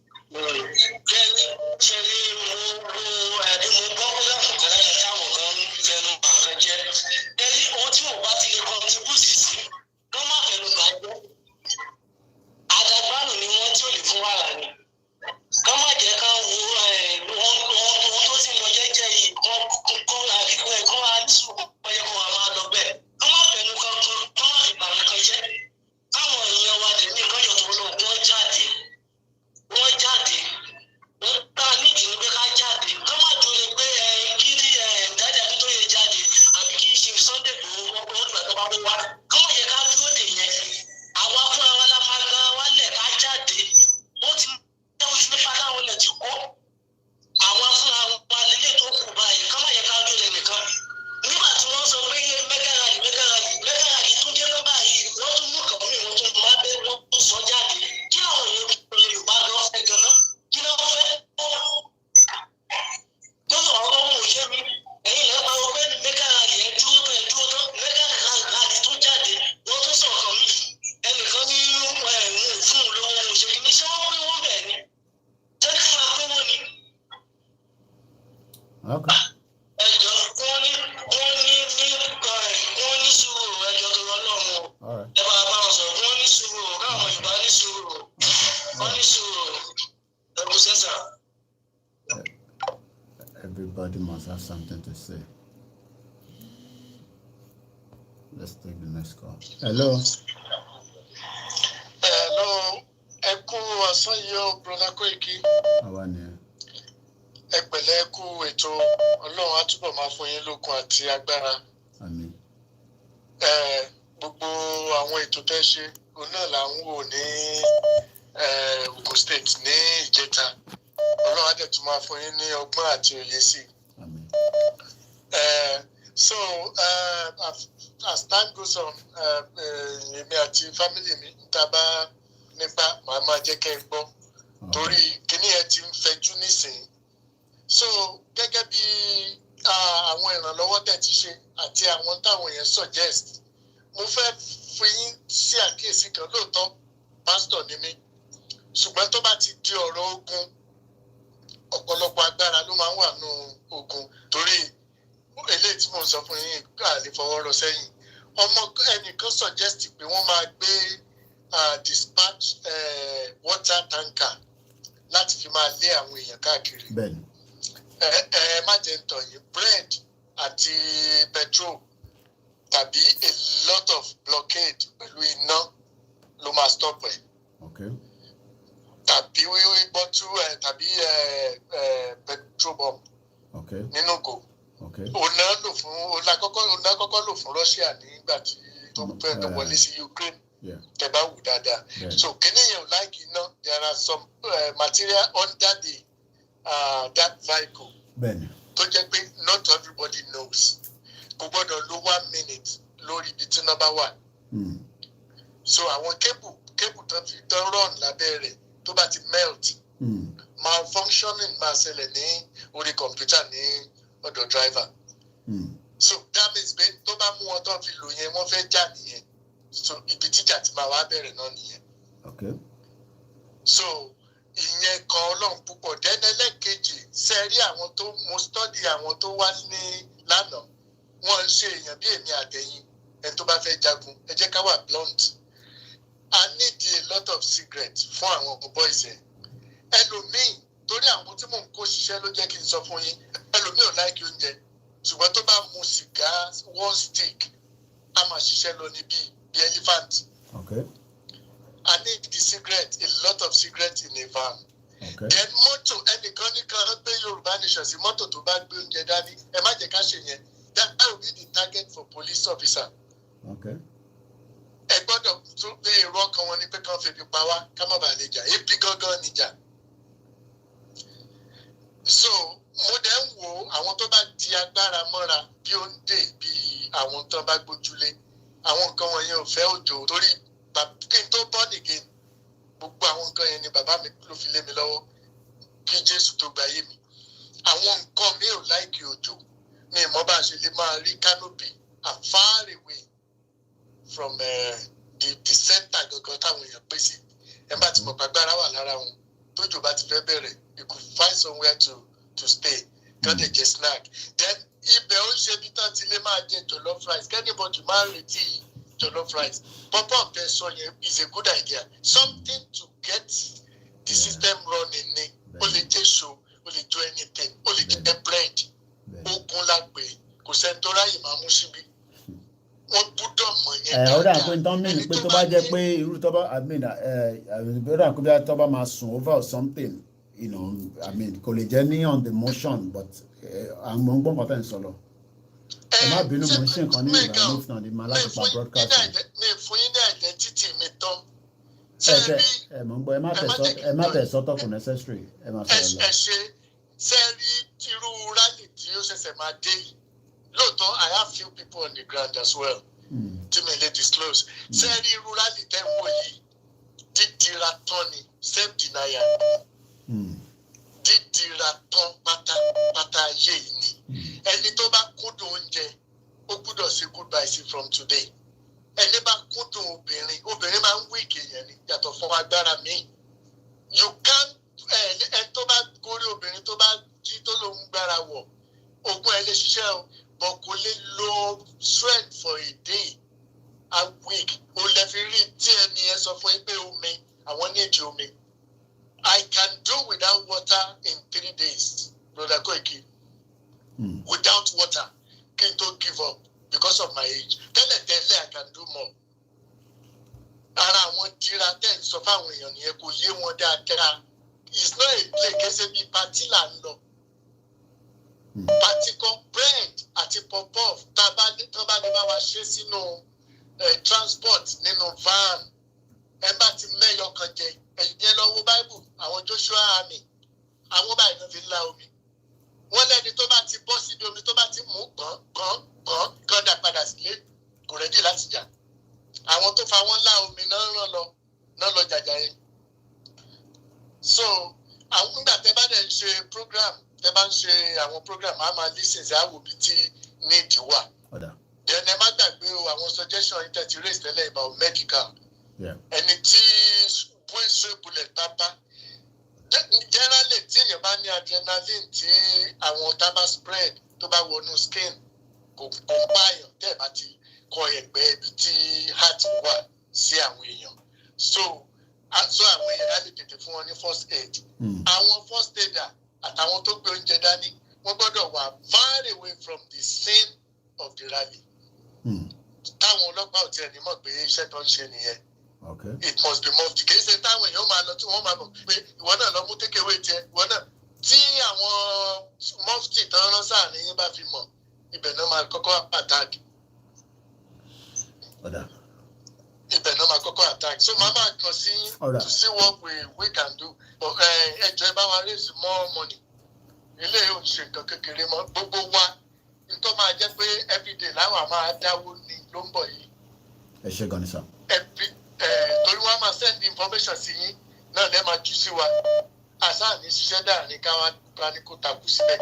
Okay. All right. Everybody must have something to say. Let's take the next call. Hello. Hello. Eku asayo brother Koiki. Awani. Ẹ pẹ̀lẹ́ kú ètò Ọlọ́run á túbọ̀ máa fún yín lókun àti agbára. Àmín. gbogbo àwọn ètò tẹ́ ṣe òun náà là ń wò ní Ogun State ní ìjẹta Ọlọ́run á dẹ̀ tún máa fún yín ní ọgbọ́n àti òye sí i. So as time goes on èmi àti family mi tá bá nípa màá máa jẹ́ kẹ́ ẹ gbọ́ torí kíní ẹ ti ń fẹjú nísìnyí. So gẹ́gẹ́ bí àwọn ìrànlọ́wọ́ tẹ́ ti ṣe àti àwọn táwọn èèyàn suggest mo fẹ́ fún yín sí àkíyèsí kan lóòótọ́ pásítọ̀ ni mí ṣùgbọ́n tó bá ti di ọ̀rọ̀ ogun ọ̀pọ̀lọpọ̀ agbára ló máa ń wà nù ogun torí eléyìí tí mo sọ fún yín ká lè fọwọ́ rọ sẹ́yìn ọmọ ẹnìkan suggest pé wọ́n máa gbé dispatch water tanker láti fi máa lé àwọn èèyàn káàkiri. Bẹ́ẹ̀ni. Má jẹ́ ń tọ̀ yín bread àti petrol tàbí a lot of blockade pẹ̀lú iná ló máa stop ẹ̀. Okay. Tàbí wíwí bọ́tú tàbí petrol bomb. Okay. Nínú go. Okay. Òun kọ́kọ́ lò fún Russia nígbà tí tó fẹ́ tó wọlé sí Ukraine. Tẹ́ bá wù dáadáa. So kíní yẹn ò láìkí iná there are some material under the that vehicle. Bẹ́ẹ̀ni. Tó jẹ́ pé not everybody knows. Kò gbọ́dọ̀ lo 1 minute lórí ibi tí nọ́mbà wà. So àwọn cable tó fi tán run lábẹ́ rẹ̀ tó bá ti melt. Malfunctioning máa ṣẹlẹ̀ ní orí kọ̀mpútà ní ọ̀dọ̀ driver. So that means pé tó bá mú wọn tó fi lò yẹn wọ́n fẹ́ jà nìyẹn. So ibi tíjà ti máa wá bẹ̀rẹ̀ náà nìyẹn. Okay. So ìyẹn kan Ọlọ́run púpọ̀ dẹ́nẹ́lẹ́kejì sẹ́rí àwọn tó mo study àwọn tó wá ní lánàá wọ́n ń ṣe èèyàn bí èmi àtẹ̀yìn ẹni tó bá fẹ́ jagun ẹ jẹ́ ká wà blunt. I need a lot of cigarettes fún àwọn boys ẹ̀. Ẹlòmíì torí àwọn tí mò ń kó ṣiṣẹ́ ló jẹ́ kí n sọ fún yín ẹlòmíì ò láìkí oúnjẹ ṣùgbọ́n tó bá mu sìgá 1 stick a máa ṣiṣẹ́ lọ ní bí elephant. Okay. I need the cigarette, a lot of cigarettes in a van. Okay. Then mọ́tò ẹnìkan nìkan gbé Yorùbá Nation sí mọ́tò tó bá gbé oúnjẹ dání ẹ má jẹ́ ká ṣe yẹn that will be the target for police officer. Okay. Ẹ gbọ́dọ̀ tún gbé èrò ọkàn wọn ni pé kàn febi pa wá ká má bàa lè jà ebi gángan níjà. So mo dẹ̀ ń wo àwọn tó bá di agbára mọ́ra bí ó ń dè bí àwọn tó bá gbójúlé àwọn nǹkan wọ̀nyẹn ò fẹ́ òjò torí kí n tó born again gbogbo àwọn nǹkan yẹn ni bàbá mi ló fi lé mi lọ́wọ́ kí Jésù tó gba ayé mi. Àwọn nǹkan mi ò láìkí òjò mi ì mọ̀ bá a ṣe lè máa rí canopy and far away from the center gangan táwọn èèyàn pé sí ẹ bá ti mọ̀ pàgbára wà lára wọn tójò bá ti fẹ́ bẹ̀rẹ̀ you could find somewhere to stay kán lè jẹ snack then ibẹ̀ ó ṣe bí tán ti lè máa jẹ jollof rice kẹ́nìbọ̀dì máa ń retí jollof rice pop-up tẹ sọ yẹn is a good idea something to get the system running ni ó lè jẹ́ so ó lè jọ anything ó lè jẹ́ bread ogun lágbè kò sẹ́ni tó ráyè máa mú síbí wọ́n gbúdọ̀ mọ̀ yẹn dáadáa. Ó dà pé tán mí ni pé tó bá jẹ́ pé irú tó bá ó dà pé bí tó bá máa sùn over or something you know kò lè jẹ́ ní on the motion but àwọn ọgbọ́n kan tẹ̀ ń sọ lọ. Ẹ má bínú mo ń ṣe nǹkan ní ìgbà move náà ní máa láti pa broadcast. mi fún yín ní identity mi tán. Ẹ mọ̀ ń gbọ́ ẹ má tẹ̀ sọ́tọ̀ kò necessary ẹ má sọ̀rọ̀ lọ. Ẹ ṣe sẹ́rí irú rally tí ó ṣẹ̀ṣẹ̀ máa dé yìí lóòótọ́ I have few people on the ground as well tí mi lè disclose sẹ́rí irú rally tẹ́ ń wò yìí dídira tán ni self denial dídira tán pátápátá ayé yìí ni ẹni tó bá kúndùn oúnjẹ ó gbúdọ̀ say goodbye sí from today ẹni bá kúndùn obìnrin máa ń weak èèyàn ni yàtọ̀ fún agbára míì you can ẹni tó bá gorí obìnrin tó bá jí tó lóun gbára wọ̀ ogún ẹ lè ṣiṣẹ́ o but kò lè lo strength for a day a week o lè fi rí tí ẹni ẹ sọ fún yín pé omi àwọn ní èdè omi I can do without water in 3 days brother Koiki without water kí n tó give up because of my age tẹ́lẹ̀tẹ́lẹ̀ I can do more ara àwọn dira tẹ́ ń sọ fáwọn èèyàn nìyẹn kò yé wọn dáadáa it's not a play kẹsẹ̀ bíi party là ń lọ party kan bread àti pop-off tá bá ní bá wa ṣe sínú transport nínú van ẹ bá ti mẹ́yọ kan jẹ ẹ̀yẹ lọ́wọ́ Bible àwọn Joshua army àwọn báyìí ló fi ń la omi wọ́n lẹ́ni tó bá ti bọ́ síbi omi tó bá ti mú gbọ̀n kan dà padà sílé kò rẹ́dì láti jà àwọn tó fa wọ́n lá omi náà lọ jàjà yẹn so àwọn nígbà tẹ́ bá dẹ̀ ń ṣe program tẹ́ bá ń ṣe àwọn program a máa listen sí àwọn òbí tí need wà then ẹ má gbàgbé o àwọn suggestion yìí ti raise tẹ́lẹ̀ about medical ẹni tí ṣe bullet pápá generally tí èèyàn bá ní adrenaline tí àwọn tábà spread tó bá wọnú skin kò pààyàn tẹ́ ẹ̀ bá ti kọ ẹ̀gbẹ́ ibi tí heart wà sí àwọn èèyàn so àwọn èèyàn á lè tètè fún wọn ní first aid àwọn first aider àtàwọn tó gbé oúnjẹ dání wọ́n gbọ́dọ̀ wà far away from the scene of the rally táwọn ọlọ́pàá ò tiẹ̀ ní mọ̀ pé iṣẹ́ tó ń ṣe nìyẹn. Okay. It must be mufti kì í ṣe táwọn èèyàn máa lọ tí wọ́n máa bọ̀ pé ìwọ náà lọ mú tékèwé tiẹ̀ ìwọ náà tí àwọn mufti tán rán sáàrin yín bá fi mọ̀ ibẹ̀ náà máa kọ́kọ́ attack. Ibẹ̀ náà máa kọ́kọ́ attack so màá máa kàn sí to see what we can do ẹjọ́ ẹ bá wa raise more money ilé yóò ṣe nǹkan kékeré mọ́ gbogbo wa nǹkan máa jẹ́ pé everyday láwọn máa dáwó ní ló ń bọ̀ yìí. Ẹ ṣé gan ni sir. Torí wọ́n máa send information sí yín náà lẹ́ẹ̀ máa jù sí wa àṣà ní ṣiṣẹ́ dáàrin káwá panikó takú síbẹ̀.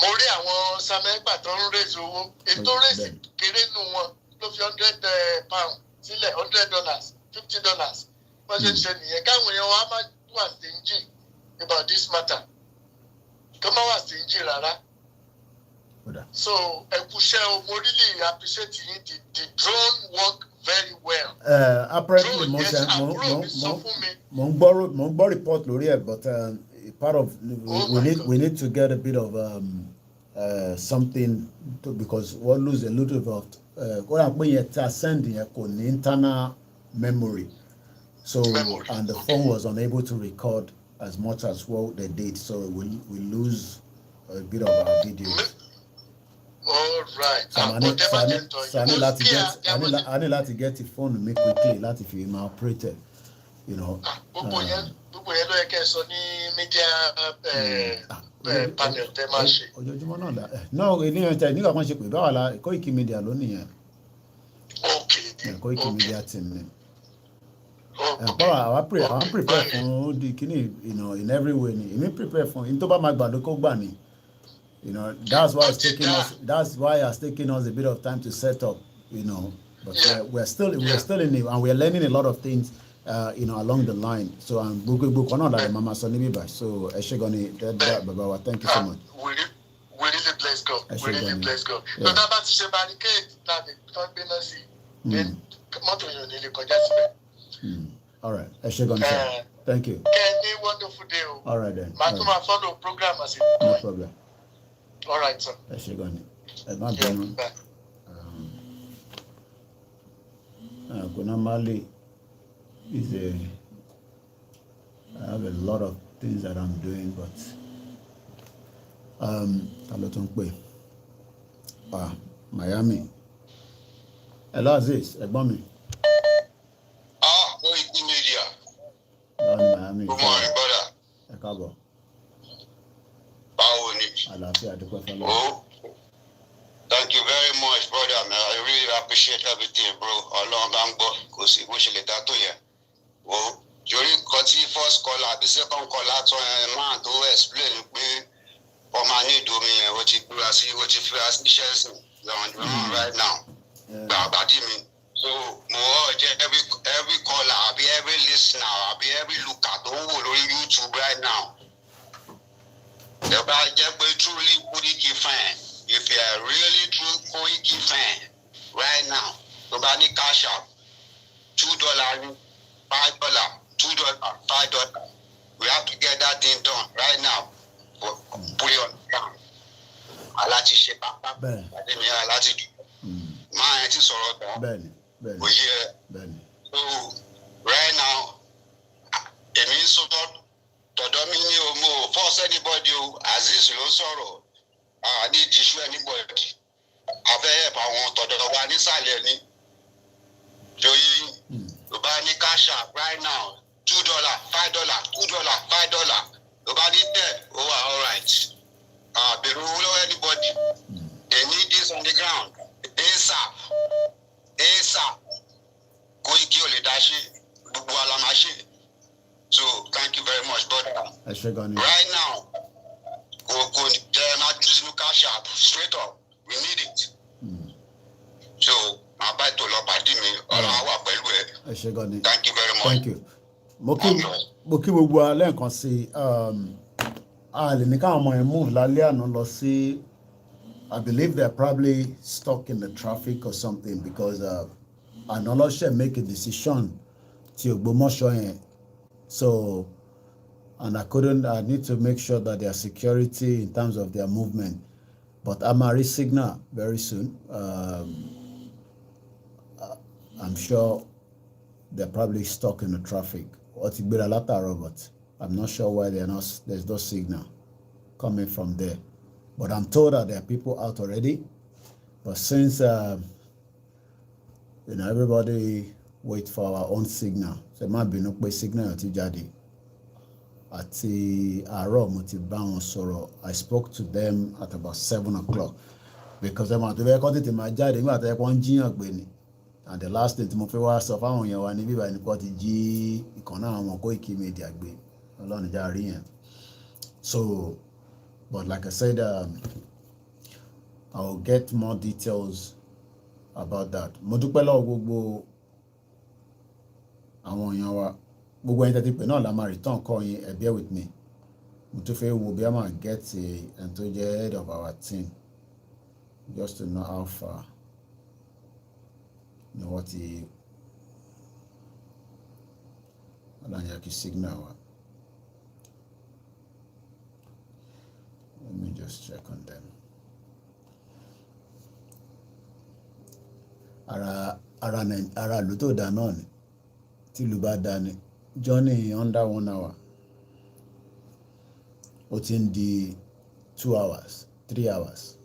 Mo rí àwọn samẹ́gbà tó ń raise owó ètò raise kéré nù wọn ló fi £100 sílẹ̀ $100 $50 wọ́n ṣe ń ṣe nìyẹn káwọn èèyàn wa máa wà stingy about this matter kí wọ́n máa wà stingy rárá. So ẹ kúṣẹ́ o mo really appreciate yín the drone work very well. Apparently mo ń gbọ́ report lórí ẹ̀ but part of we need to get a bit of something because we lose a little bit of kó dà pé yẹn ta send yẹn kò ní internal memory so and the phone was unable to record as much as what they did so we lose a bit of our video. All right. So I need láti get the phone mi quickly láti fi máa operate you know. Gbogbo yẹn ló yẹ kẹ́ sọ ní media panel tẹ́ máa ṣe. Ojoojúmọ́ náà dá náà ènìyàn tẹ nígbà kan ṣe pé báwa la Koiki Media lónìí yẹn. Koiki Media team ni. Báwa àwọn prepare fún di kíní you know in every way ni èmi prepare fún in tó bá máa gbà ló kó gbà ni. You know, that's why it's taking us a bit of time to set up, you know. But we're still in it and we're learning a lot of things you know, along the line. So I'm book on that Mama Sonny Biba. So Eshegoni Baba, thank you so much. We really bless God. We really bless God. So that about to barricade that don't be mercy. Then moto you nearly conjure. All right. Eshegoni. Thank you. Any wonderful day. All right then. Matuma follow program as it. No problem. All right, sir. Eshegoni. Gunamali is I have a lot of things that I'm doing, but Miami. Hello, Aziz, ẹ̀gbọ́n mi. Koiki Media. Miami. Good morning, brother. Ẹ káàbọ̀. Báwo ni? Àlàáfíà dúpẹ́ fọlọ́. Oh, thank you very much, brother. Man, I really appreciate everything, bro. Ọlọ́run bá ń gbọ́, kò sí bó ṣe lè dá tó yẹ. Oh, yorí nǹkan tí first caller àbí second caller tọ́ máa tó explain pé ọmọ ní ìdomi yẹn ó ti gbúra sí iṣẹ́ sìn lọ́wọ́n right now. Gbàgbádì mi. So mo jẹ́ every caller àbí every listener àbí every looker tó ń wò lórí YouTube right now. Ẹ bá jẹ́ pé truly Koiki fan, if you are really true Koiki fan right now, tó bá ní cash out $2, $5, $2, $5. We have to get that thing done right now. Put it on the ground. Aláti ṣe pápá. Àti mi aláti dùn. Máa ẹ ti sọ̀rọ̀ tán. Bẹ́ẹ̀ni. Bẹ́ẹ̀ni. So right now, èmi ń sọ tọ̀dọ̀ mi ní o mo force anybody o Aziz ló sọ̀rọ̀. I need to issue anybody. afẹ́ ẹ̀bà àwọn tọ̀dọ̀ wa nísàlẹ̀ ni joyi ló bá ní cash app right now $2, $5, $2, $5 ló bá ní $10 ó wà all right bẹ̀rù lọ́wọ́ anybody they need this on the ground ASAP kó igi ò lè dá ṣe gbogbo alama ṣe so thank you very much brother right now go jẹ́ máa ju sínú cash app straight up we need it so màá bá ètò lọ pàdé mi ọ̀rọ̀ àwà pẹ̀lú ẹ̀ thank you very much. Thank you. mo kí gbogbo alẹ́ nǹkan sí a lè ní káwọn ọmọ yẹn move lálẹ́ àná lọ sí I believe they're probably stuck in the traffic or something because àná lọ́sẹ̀ make a decision tí Ògbómọ̀ṣọ́ yẹn so and I need to make sure that their security in terms of their movement but I'm a signal very soon I'm sure they're probably stuck in the traffic or but I'm not sure why there's no signal coming from there. But I'm told that there are people out already. But since everybody wait for our own signal, so might be no way signal ati jadi. Ati àárọ̀ mo ti bá wọn sọ̀rọ̀. I spoke to them at about 7 o'clock because them at the content in my jadi nígbà tó yẹ kó ń jiyàn gbé ni. And the last thing tí mo fẹ́ wá sọ fáwọn èèyàn wa ní bíbá ẹni kọ́ ti jí ìkan náà àwọn Koiki Media gbé ọlọ́run já rí yẹn. So but like I said I will get more details about that. Mo dúpẹ́ lọ́wọ́ gbogbo àwọn èèyàn wa gbogbo ẹni tẹ́tí pé náà la máa return call yín bear with me. Mo tún fẹ́ wo bí a máa get ẹni tó jẹ́ head of our team just to know how far. Know what he Alanyaki signal. Let me just check on them. Ara luto danon tí ìlú bá dání journey under 1 hour ó ti ń di 2 hours 3 hours.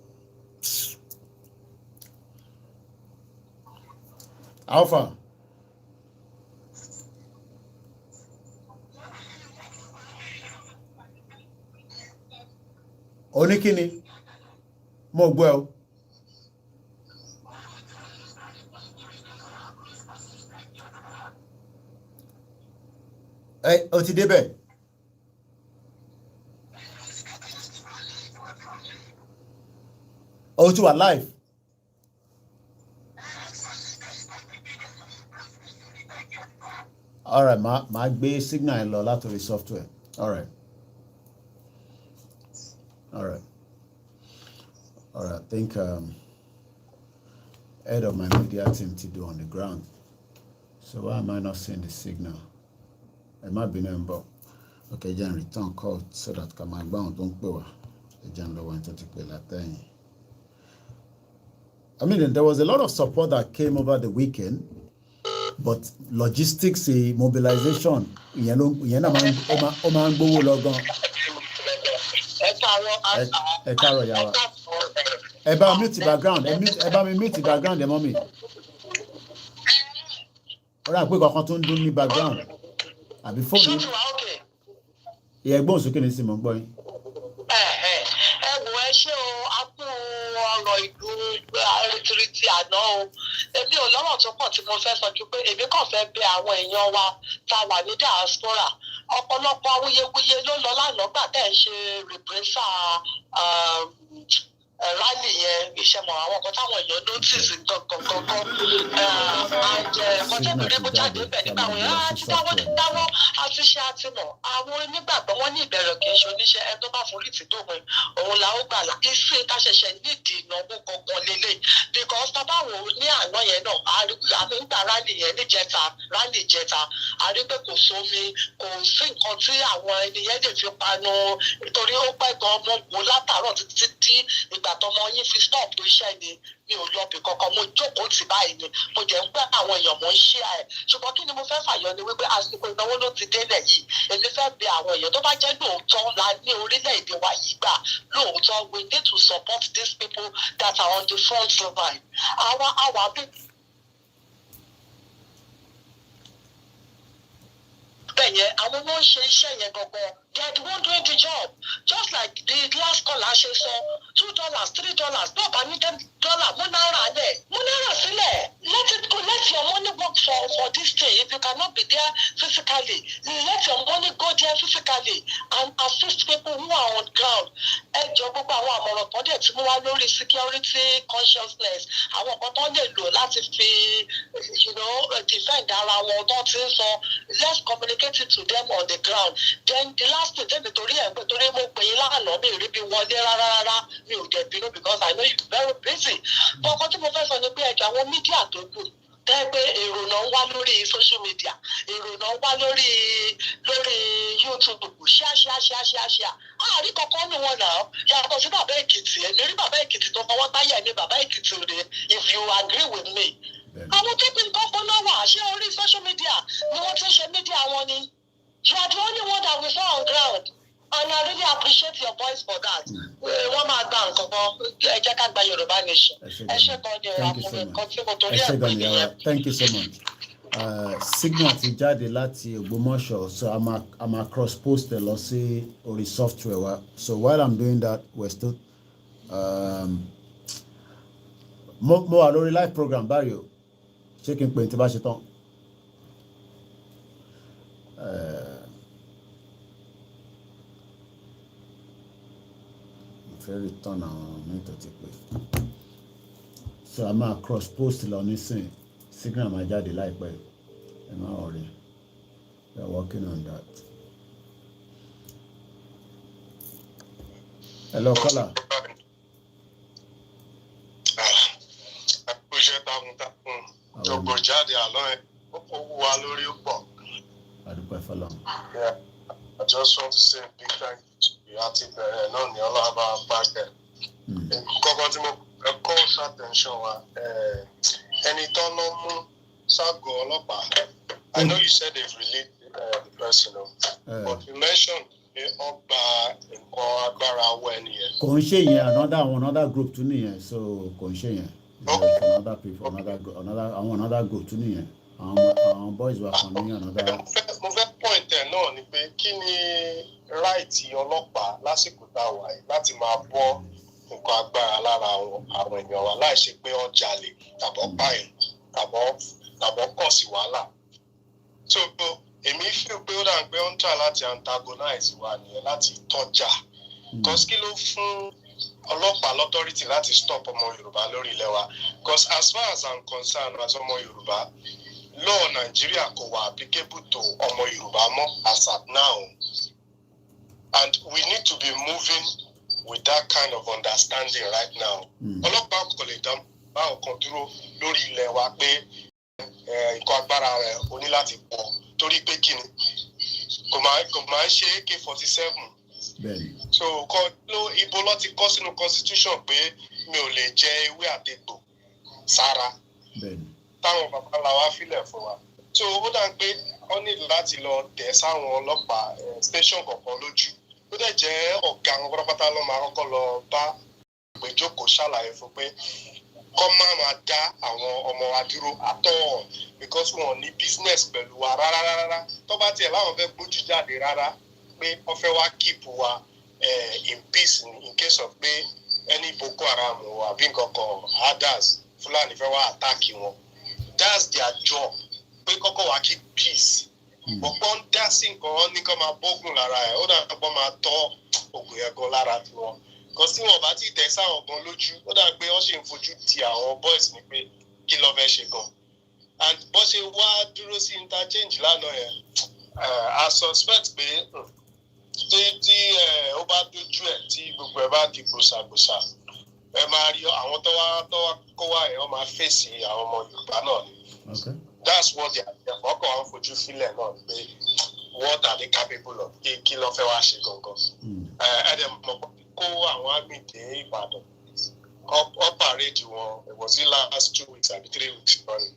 Alpha. Oníkíni. Mo gbọ́ ẹ o. O ti débẹ̀. O ti wà live. All right, máa gbé signal ẹ lọ látòrí software. All right. I think head of my media team to do on the ground. So why am I not seeing the signal? It might be number. Okay, then return call so that come my bound don't pay. Again, low into to pay that thing. I mean, there was a lot of support that came over the weekend. But logistics mobilization ìyẹn náà máa ń gbówó lọ gan. Ẹ káàárọ̀ yà wá. Ẹ bá mi mute background ẹ bá mi mute background ẹ mọ́ mi. Ó rà pé kankan tó ń dún ní background àbí fóònù. Ìyẹn gbóhùn sókè ní sí mọ̀ ń gbọ́ yín. Ẹ wò ẹ ṣé o a kú ọ̀rọ̀ ìlú àrètìrìtì àná o èmi ò lọ́rọ̀ tó pọ̀ tí mo fẹ́ sọ ju pé èmi kàn fẹ́ bẹ̀ àwọn èèyàn wa tá a wà ní diaspora ọ̀pọ̀lọpọ̀ awuyewuye ló lọ lánàá gbà tẹ̀ ń ṣe reprisal rally yẹn ìṣẹ̀mọ̀ àwọn kan táwọn èèyàn notice gangan ọjọ́bìnrin mú jáde bẹ̀ nípa àwọn èèyàn àti dáwọ́ àti ṣe àtìmọ̀ àwọn onígbàgbọ́ wọn ní ìbẹ̀rẹ̀ kì í ṣe oníṣẹ́ ẹni tó bá forí tì dópin òun la ó gbàlà ìsìn ìtaṣẹ̀ṣẹ̀ nídìí ìnáwó gangan lélẹ̀ because tábàwò ní àná yẹn náà àmì ń gbà rally yẹn rally ìjẹta àrí pé kò sómi kò sí nǹkan tí àwọn ènìyàn lè fi panu nítorí ó pẹ́ gan ọmọ wò látàárọ̀ títí ìgbà ìgbà tọmọ yín fi stop tó iṣẹ́ ni mi ò lọ bí kankan mo jókòó tì báyìí ni mo jẹ́ ń pẹ́ àwọn èèyàn mò ń ṣe ẹ̀ ṣùgbọ́n kí ni mo fẹ́ fàyọ ni wípé àsìkò ìnáwó ló ti délẹ̀ yìí èmi fẹ́ bẹ̀ àwọn èèyàn tó bá jẹ́ lóòótọ́ la ní orílẹ̀-èdè wa yìí gbà lóòótọ́ we need to support these people that are on the front line our people. Bẹ́ẹ̀yẹn àwọn ló ń ṣe iṣẹ́ yẹn gangan they are the one doing the job just like the last caller ṣe sọ $2 $3 bọ́ọ̀ bá ní $10 mú náírà sílẹ̀ let it go let your money work for this thing if you cannot be there physically let your money go there physically and assist people who are on ground ẹ jọ gbogbo àwọn àmọ̀ràn kan dẹ̀ tí mo wá lórí security consciousness àwọn kan tó lè lò láti fi defend ara wọn tó ti ń sọ let's communicate it to them on the ground then the last thing tẹ́mi torí ẹ̀ pé torí mo pè é lánàá mi ò rí bí wọlé rárá mi ò dẹ̀ bínú because I know you very busy bọ́kọ́ tí mo fẹ́ sọ ni pé ẹ̀jọ̀ àwọn mídíà tó kù tẹ́ pé èrò náà ń wá lórí social media èrò náà ń wá lórí YouTube ṣíà àárí kankan ní wọn náà yàtọ̀ sí bàbá Èkìtì èmi rí bàbá Èkìtì tó fọwọ́ táyà ní bàbá Èkìtì rè if you agree with me àwọn tó pín kankan náà wà ṣé orí social media ni wọ́n ti ń ṣe media wọn ni you are the only one that we saw on ground and I really appreciate your voice for that wọ́n máa gba nǹkan kan ẹ jẹ́ ká gba Yorùbá Nation ẹ ṣe kan ní àmúlẹ̀ nǹkan tí mo torí ẹ̀ pè nìyẹn. Thank you so much. Signal ti jáde láti Ògbómọ̀ṣọ́ so I'm a cross post ẹ lọ sí orí software wa so while I'm doing that we're still mo wà lórí live program báyìí o ṣé kí n pè ní tí bá ṣe tán. Fẹ́ return àwọn mẹ́tọ̀ ti pè so a máa cross post lọ nísìn signal máa jáde láìpẹ́ ẹ má worry we are working on that. Hello caller. Àpòṣe takuntakun jọgbọ jáde àlọ́ ẹ̀ ó kò wú wa lórí pọ̀. Àdúpẹ́ fọlọ́run. I just want to say a big thank you àti bẹ̀rẹ̀ náà ní ọlọ́ba pàṣẹ. Kọ́kọ́ tí mo kọ́ ṣàtẹ̀ńṣọ̀n wa ẹni tó lọ mú ságọ̀ ọlọ́pàá. I know you said they've released the person but you mentioned pé ọgbà nǹkan agbára awọ ẹni yẹn. Kò ń ṣe yẹn another group tún nìyẹn so kò ń ṣe yẹn. Another people another group tún nìyẹn. Àwọn boys wà kan ní another. Mo fẹ́ point ẹ̀ náà ni pé kí ni right ọlọ́pàá lásìkò tá a wà yìí láti máa bọ́ nǹkan agbára lára àwọn èèyàn wa láì ṣe pé ó jalè tàbọ̀ pààyàn tàbọ̀ kàn sí wàhálà. So èmi feel pé ó dà pé ó ń tà láti antagonize wa nìyẹn láti tọ́jà. Because kí ló fún ọlọ́pàá l'authority láti stop ọmọ Yorùbá lórí ilẹ̀ wa? Because as far as I'm concerned as ọmọ Yorùbá law Nigeria kò wà applicable to ọmọ Yorùbá mọ́ as at now and we need to be moving with that kind of understanding right now. Ọlọ́pàá kò lè dán báwọn kan dúró lórí ilẹ̀ wa pé nǹkan agbára rẹ̀ o ní láti pọ̀ torí pé kí ni kò máa ń ṣe AK-47 so ibo ló ti kọ́ sínú constitution pé mi ò lè jẹ ewé àtegbò sára táwọn bàbá ńlá wa filẹ̀ fún wa so ó dà pé wọ́n ní láti lọ tẹ̀ sáwọn ọlọ́pàá station kọ̀ọ̀kan lójú ó dẹ̀ jẹ́ ọ̀gá àwọn pátápátá ló máa kọ́kọ́ lọ bá ìgbẹ́jọ́kọ̀ ṣàlàyé fún pé kọ́ máa dá àwọn ọmọ wa dúró àtọ̀ because wọn ní business pẹ̀lú wa rárá tó bá tiẹ̀ láwọn fẹ́ gbójú jáde rárá pé wọ́n fẹ́ wá keep wa in peace in case of pé any Boko Haram or àbí nǹkan kan others Fúlàní fẹ́ wá attack wọn that's their job pé kọ́kọ́ wá keep peace ọ̀pọ̀ ń dá sí nǹkan wọn ní kó máa bọ́gùn lára ẹ̀ ó dàgbà pé máa tọ́ ògùn ẹ̀gọ́ lára tiwọn kò sí wọn bá ti tẹ̀ sáwọn gan lójú ó dà pé wọ́n ṣe ń fojú ti àwọn boys ní pé kí ló fẹ́ ṣe gan and bó ṣe wá dúró sí interchange lánàá yẹn I suspect pé tí ó bá dojú ẹ̀ tí gbogbo ẹ̀ bá di gbòsàgbòsà ẹ máa rí àwọn tó wá kó wá ẹ̀ wọ́n máa fèsì àwọn ọmọ Yorùbá náà ni that's what they are ọkọ̀ àwọn fojú sílẹ̀ náà pé what are they capable of kí ló fẹ́ wá ṣe gangan ẹ̀ẹ́dẹ̀ mọ̀ kó àwọn àmì dé Ìbàdàn operate wọn, it was the last 2 weeks and 3 weeks running.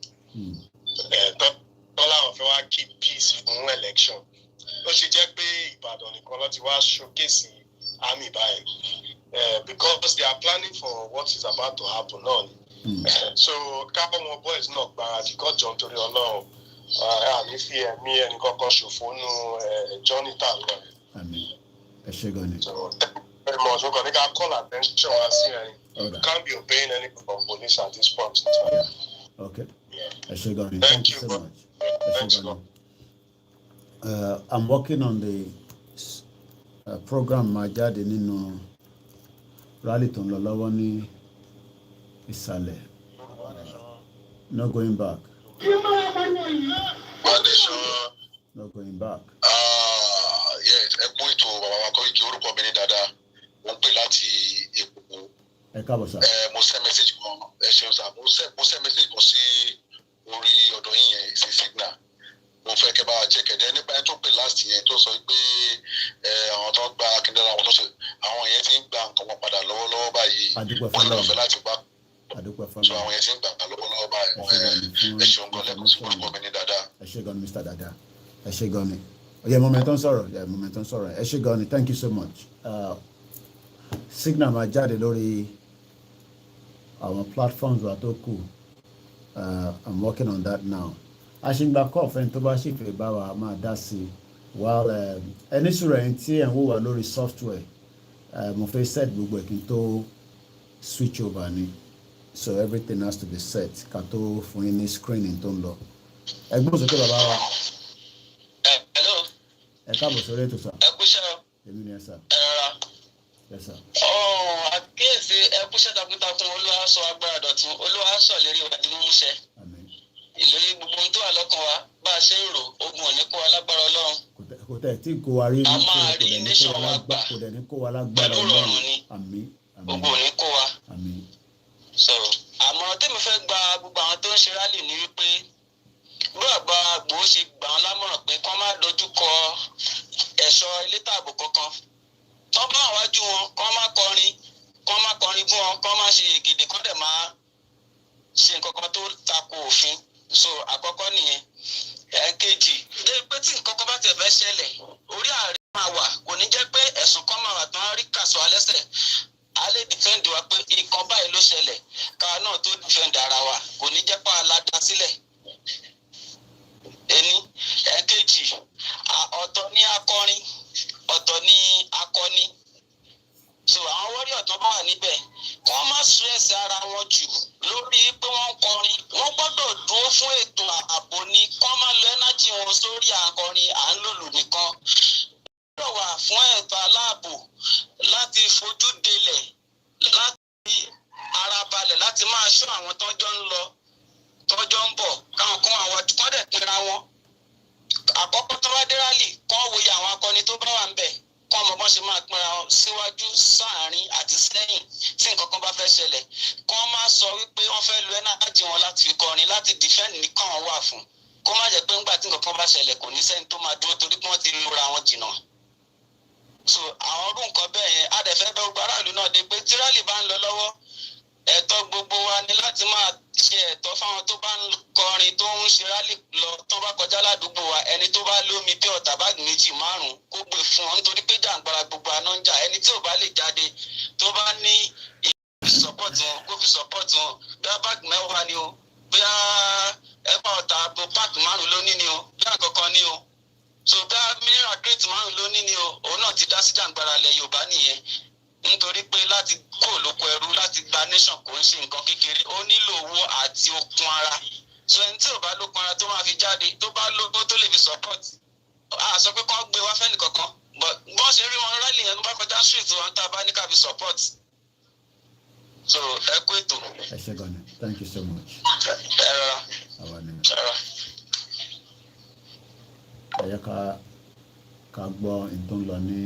Tọ́lá wọn fẹ́ wá keep peace fún election. Ó ṣe jẹ́ pé Ìbàdàn nìkan ló ti wá showcase army báyìí. Because they are planning for what is about to happen now. So káwọn boys náà gbáradì kọjọ nítorí Ọlọ́run. Àmì fi ẹ̀mí ẹnì kankan ṣòfò nù Johnny Tan lọ. Ẹ ṣé gan ni. So very much. We're going to call attention. You can't be obeying any police at this point in time. Okay. Yeah. Thank you so much. Thanks, I'm working on the program Majade nínú rally tó ń lọ lọ́wọ́ ní Ìsàlẹ̀. No going back. No going back. Yes, ẹ kú ètò bàbá wa kọ́ ìkí orúkọ mi ní dáadáa. Mo ń pè láti Èkó. Ẹ káàbọ̀ sá. Mo send message kan, ẹ ṣeun sá. Mo send message kan sí orí ọ̀dọ̀ yín yẹn, sí signal. Mo fẹ́ kẹ́ bá wa check ẹ̀ dẹ́ nípa ẹ tó pè last yẹn tó sọ pé àwọn tó ń gba akíndẹ́rẹ́ àwọn tó ṣe àwọn yẹn ti ń gba nǹkan wọn padà lọ́wọ́lọ́wọ́ báyìí. Adúpẹ́ Wọ́n lọ fẹ́ láti gbà. Adúpẹ́ fún So àwọn yẹn ti ń gbà lọ́wọ́lọ́wọ́ báyìí. Ẹ ṣeun gan lẹ́kọ̀ọ́ sí orúkọ mi ní dáadáa. Ẹ ṣé gan ni Mr. Dada. Ẹ ṣé gan ni. Moment on sorrow. Ẹ ṣé gan ni. Thank you so much. Signal máa jáde lórí àwọn platforms wa tó kù. I'm working on that now. Àṣìgbà kọ́ fẹ́ni tó bá sì fẹ́ bá wa máa dá sí while ẹni sùúrù ẹ̀yìn tí ẹ̀ ń wò wá lórí software mo fẹ́ set gbogbo ẹ̀kí tó switch over ni so everything has to be set ká tó fún yín ní screening tó ń lọ. Ẹgbọ́n sókè bàbá wa. Hello. Ẹ káàbọ̀ sórí ètò sá. Ẹ kúṣẹ́ o. Èmi ni ẹ sá. Ẹ rọra. Yes sir. Àkíyèsí ẹ kúṣẹ́ takuntakun Olúwa sọ agbára dọ̀tun Olúwa sọ lérí ìwádìí mímúṣẹ. Ìlérí gbogbo ohun tó wà lọ́kàn wa bá a ṣe ń rò ogun ò ní kó wa lágbára Ọlọ́run. Kò tẹ̀ tí kò wá rí a máa rí nation wa gbà kò dẹ̀ ní kó wa lágbára pẹ̀lú rọrùn ni àmín ogun ò ní kó wa. Àmín. So àmọ́ tèmi fẹ́ gba gbogbo àwọn tó ń ṣe rálì ní wípé bí bàbá Àgbò ṣe gbà wọn lámọ̀ràn pé kán má dojú kọ ẹ̀ṣọ́ elétò ààbò kankan tán bá wájú wọn kán má kọrin fún wọn kán má ṣe ègèdè kán dẹ̀ má ṣe nǹkan kan tó tako òfin. So àkọ́kọ́ nìyẹn. Ẹ̀ẹ̀kejì dé pé tí nǹkan kan bá tẹ̀ fẹ́ ṣẹlẹ̀ orí ààrẹ máa wà kò ní jẹ́ pé ẹ̀sùn kan máa wà tán rí kàṣọ alẹ́sẹ̀ a lè dìfẹ́ǹdì wa pé nǹkan báyìí ló ṣẹlẹ̀ káwa náà tó dìfẹ́ǹdì ara wa kò ní jẹ́ pé aládá sílẹ̀. Ẹni ẹ̀ẹ̀kejì ọ̀tọ̀ ní akọrin ọ̀tọ̀ ní akọni. So àwọn wọ́ríọ̀ tó bá wà níbẹ̀ wọ́n má stress ara wọn jù lórí pé wọ́n ń kọrin wọ́n gbọ́dọ̀ dúró fún ètò ààbò ni kán má lo energy wọn sórí àkọrin à ń lòlù nìkan. Gbọ́dọ̀ wà fún ẹ̀tọ́ aláàbò láti fojú delẹ̀ láti ara balẹ̀ láti máa ṣọ́ àwọn tọ́jọ́ ń lọ tọ́jọ́ ń bọ̀ káwọn kan àwọn kọ́dẹ̀ kíra wọn. Àkọ́kọ́ tó bá dé rálì kán wòye àwọn akọni tó bá wà ń bẹ̀ kọ́ ọmọ bọ́n ṣe máa pínra síwájú sáàárín àti sẹ́yìn tí nǹkan kan bá fẹ́ ṣẹlẹ̀ kọ́ máa sọ wípé wọ́n fẹ́ lo ẹnájì wọn láti fi kọrin láti dìfẹ́ǹdì nìkan wọn wà fún kó má jẹ́ pé ńgbà tí nǹkan kan bá ṣẹlẹ̀ kò ní sẹ́ni tó máa dúró torí pé wọ́n ti lura wọn jìnnà. So àwọn ọdún nǹkan bẹ́ẹ̀ yẹn á dẹ̀ fẹ́ bẹ́ gbogbo aráàlú náà dé pé tí rálì bá ń lọ lọ́wọ́ ẹ̀tọ́ gbogbo wa ni láti máa ṣe ẹ̀tọ́ fáwọn tó bá ń kọrin tó ń ṣe rálì lọ tó bá kọjá ládùúgbò wa ẹni tó bá lómi bí ọ̀tá báàgì 2 5 kó gbé fún wọn nítorí pé jàǹgbara gbogbo àná ń jà ẹni tí ò bá lè jáde tó bá ní support wọn kó fi support wọn bí a báàgì 10 ni o bí a ẹ̀pà ọ̀tá bo páàkì 5 ló ní ni o bí àkọ́kọ́ ní o so bí a mineral crate 5 ló ní ni o òun náà ti dá sí jàǹgbara ilẹ̀ Yorùbá nìyẹn nítorí pé láti kó olóko ẹrú láti gba nation kò ń ṣe nǹkan kékeré ó nílò owó àti okun ara so ẹni tí ò bá lókun ara tó máa fi jáde tó bá lówó tó lè fi support a sọ pé kán gbé wá fẹ́ni kankan but bọ́n ṣe rí wọn rálì yẹn tó bá kọjá street wọn tá a bá ní ká fi support so ẹ kú ètò. Ẹ ṣé gan ni. Thank you so much. Ẹ rọra. Àwa ni. Ẹ rọra. Ẹ yẹ ká gbọ́ ìtàn lọ ní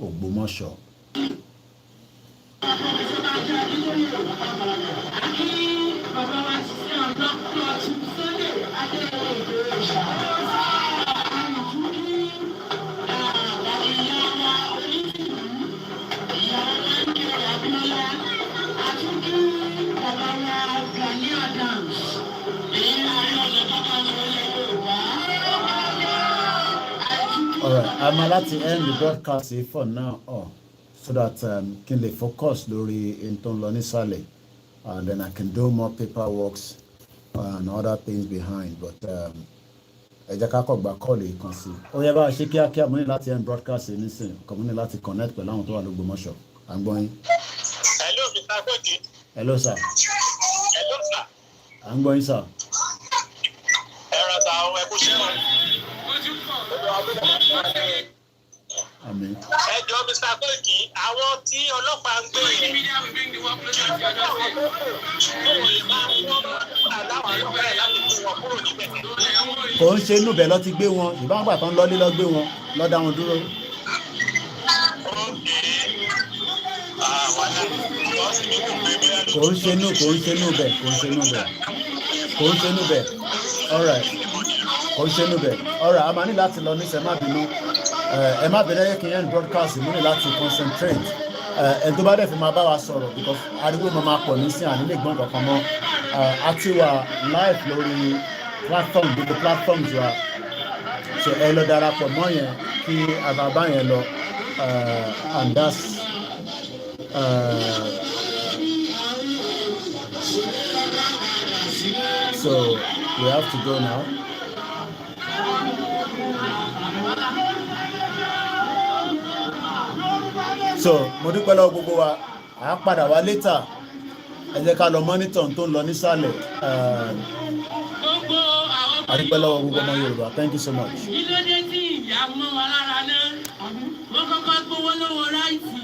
Ògbómọ̀ṣọ́. I'm allowed to end the broadcast for now, so that kí n lè focus lórí in tó ń lọ nísàlẹ̀, and then I can do more paperwork and other things behind. But ẹ jẹ́ ká kọ́ gba kọ́ọ̀lù yìí kan sí. Ó yẹ bá a ṣe kíákíá, mo ní láti end broadcast yìí nísìnyí, kò mo ní láti connect pẹ̀lú àwọn tó wà l'Ógbómọ̀ṣọ́. À ń gbọ́ yín. Hello, Mr. Koji. Hello, sir. Hello, sir. À ń gbọ́ yín, sir. Ẹ̀rọ ta àwọn ẹ̀kú ṣe wọn. Àmín. Ẹ jọ Mr. Koji, àwọn tí ọlọ́pàá ń gbé yẹn. Kò ń ṣe inú bẹ̀ lọ ti gbé wọn, ìbáwọ̀gbà tán lọ́lé lọ gbé wọn, lọ́ dá wọn dúró. Kò ń ṣe inú bẹ̀. All right. Kò ń ṣe inú bẹ̀. All right, a máa ní láti lọ ní sẹ́ má bínú. Ẹ má bẹ̀rẹ̀ yẹ kí n yẹn broadcast mú ní láti concentrate. Ẹ tó bá dẹ̀ fi máa bá wa sọ̀rọ̀ because ariwo máa pọ̀ nísìn àní lè gbọ́n kankan mọ́. A ti wà live lórí platform, gbogbo platforms wa. So ẹ lọ darapọ̀ mọ́ yẹn kí àbábá yẹn lọ. And that's so we have to go now. So mo dúpẹ́ lọ́wọ́ gbogbo wa, à á padà wá later. Ẹ jẹ́ ká lọ monitor tó ń lọ nísàlẹ̀. A dúpẹ́ lọ́wọ́ gbogbo ọmọ Yorùbá. Thank you so much. Ilé dé tí ìyá mọ́ wa lára náà, wọ́n kọ́kọ́ gbowó lọ́wọ́ ráìtì.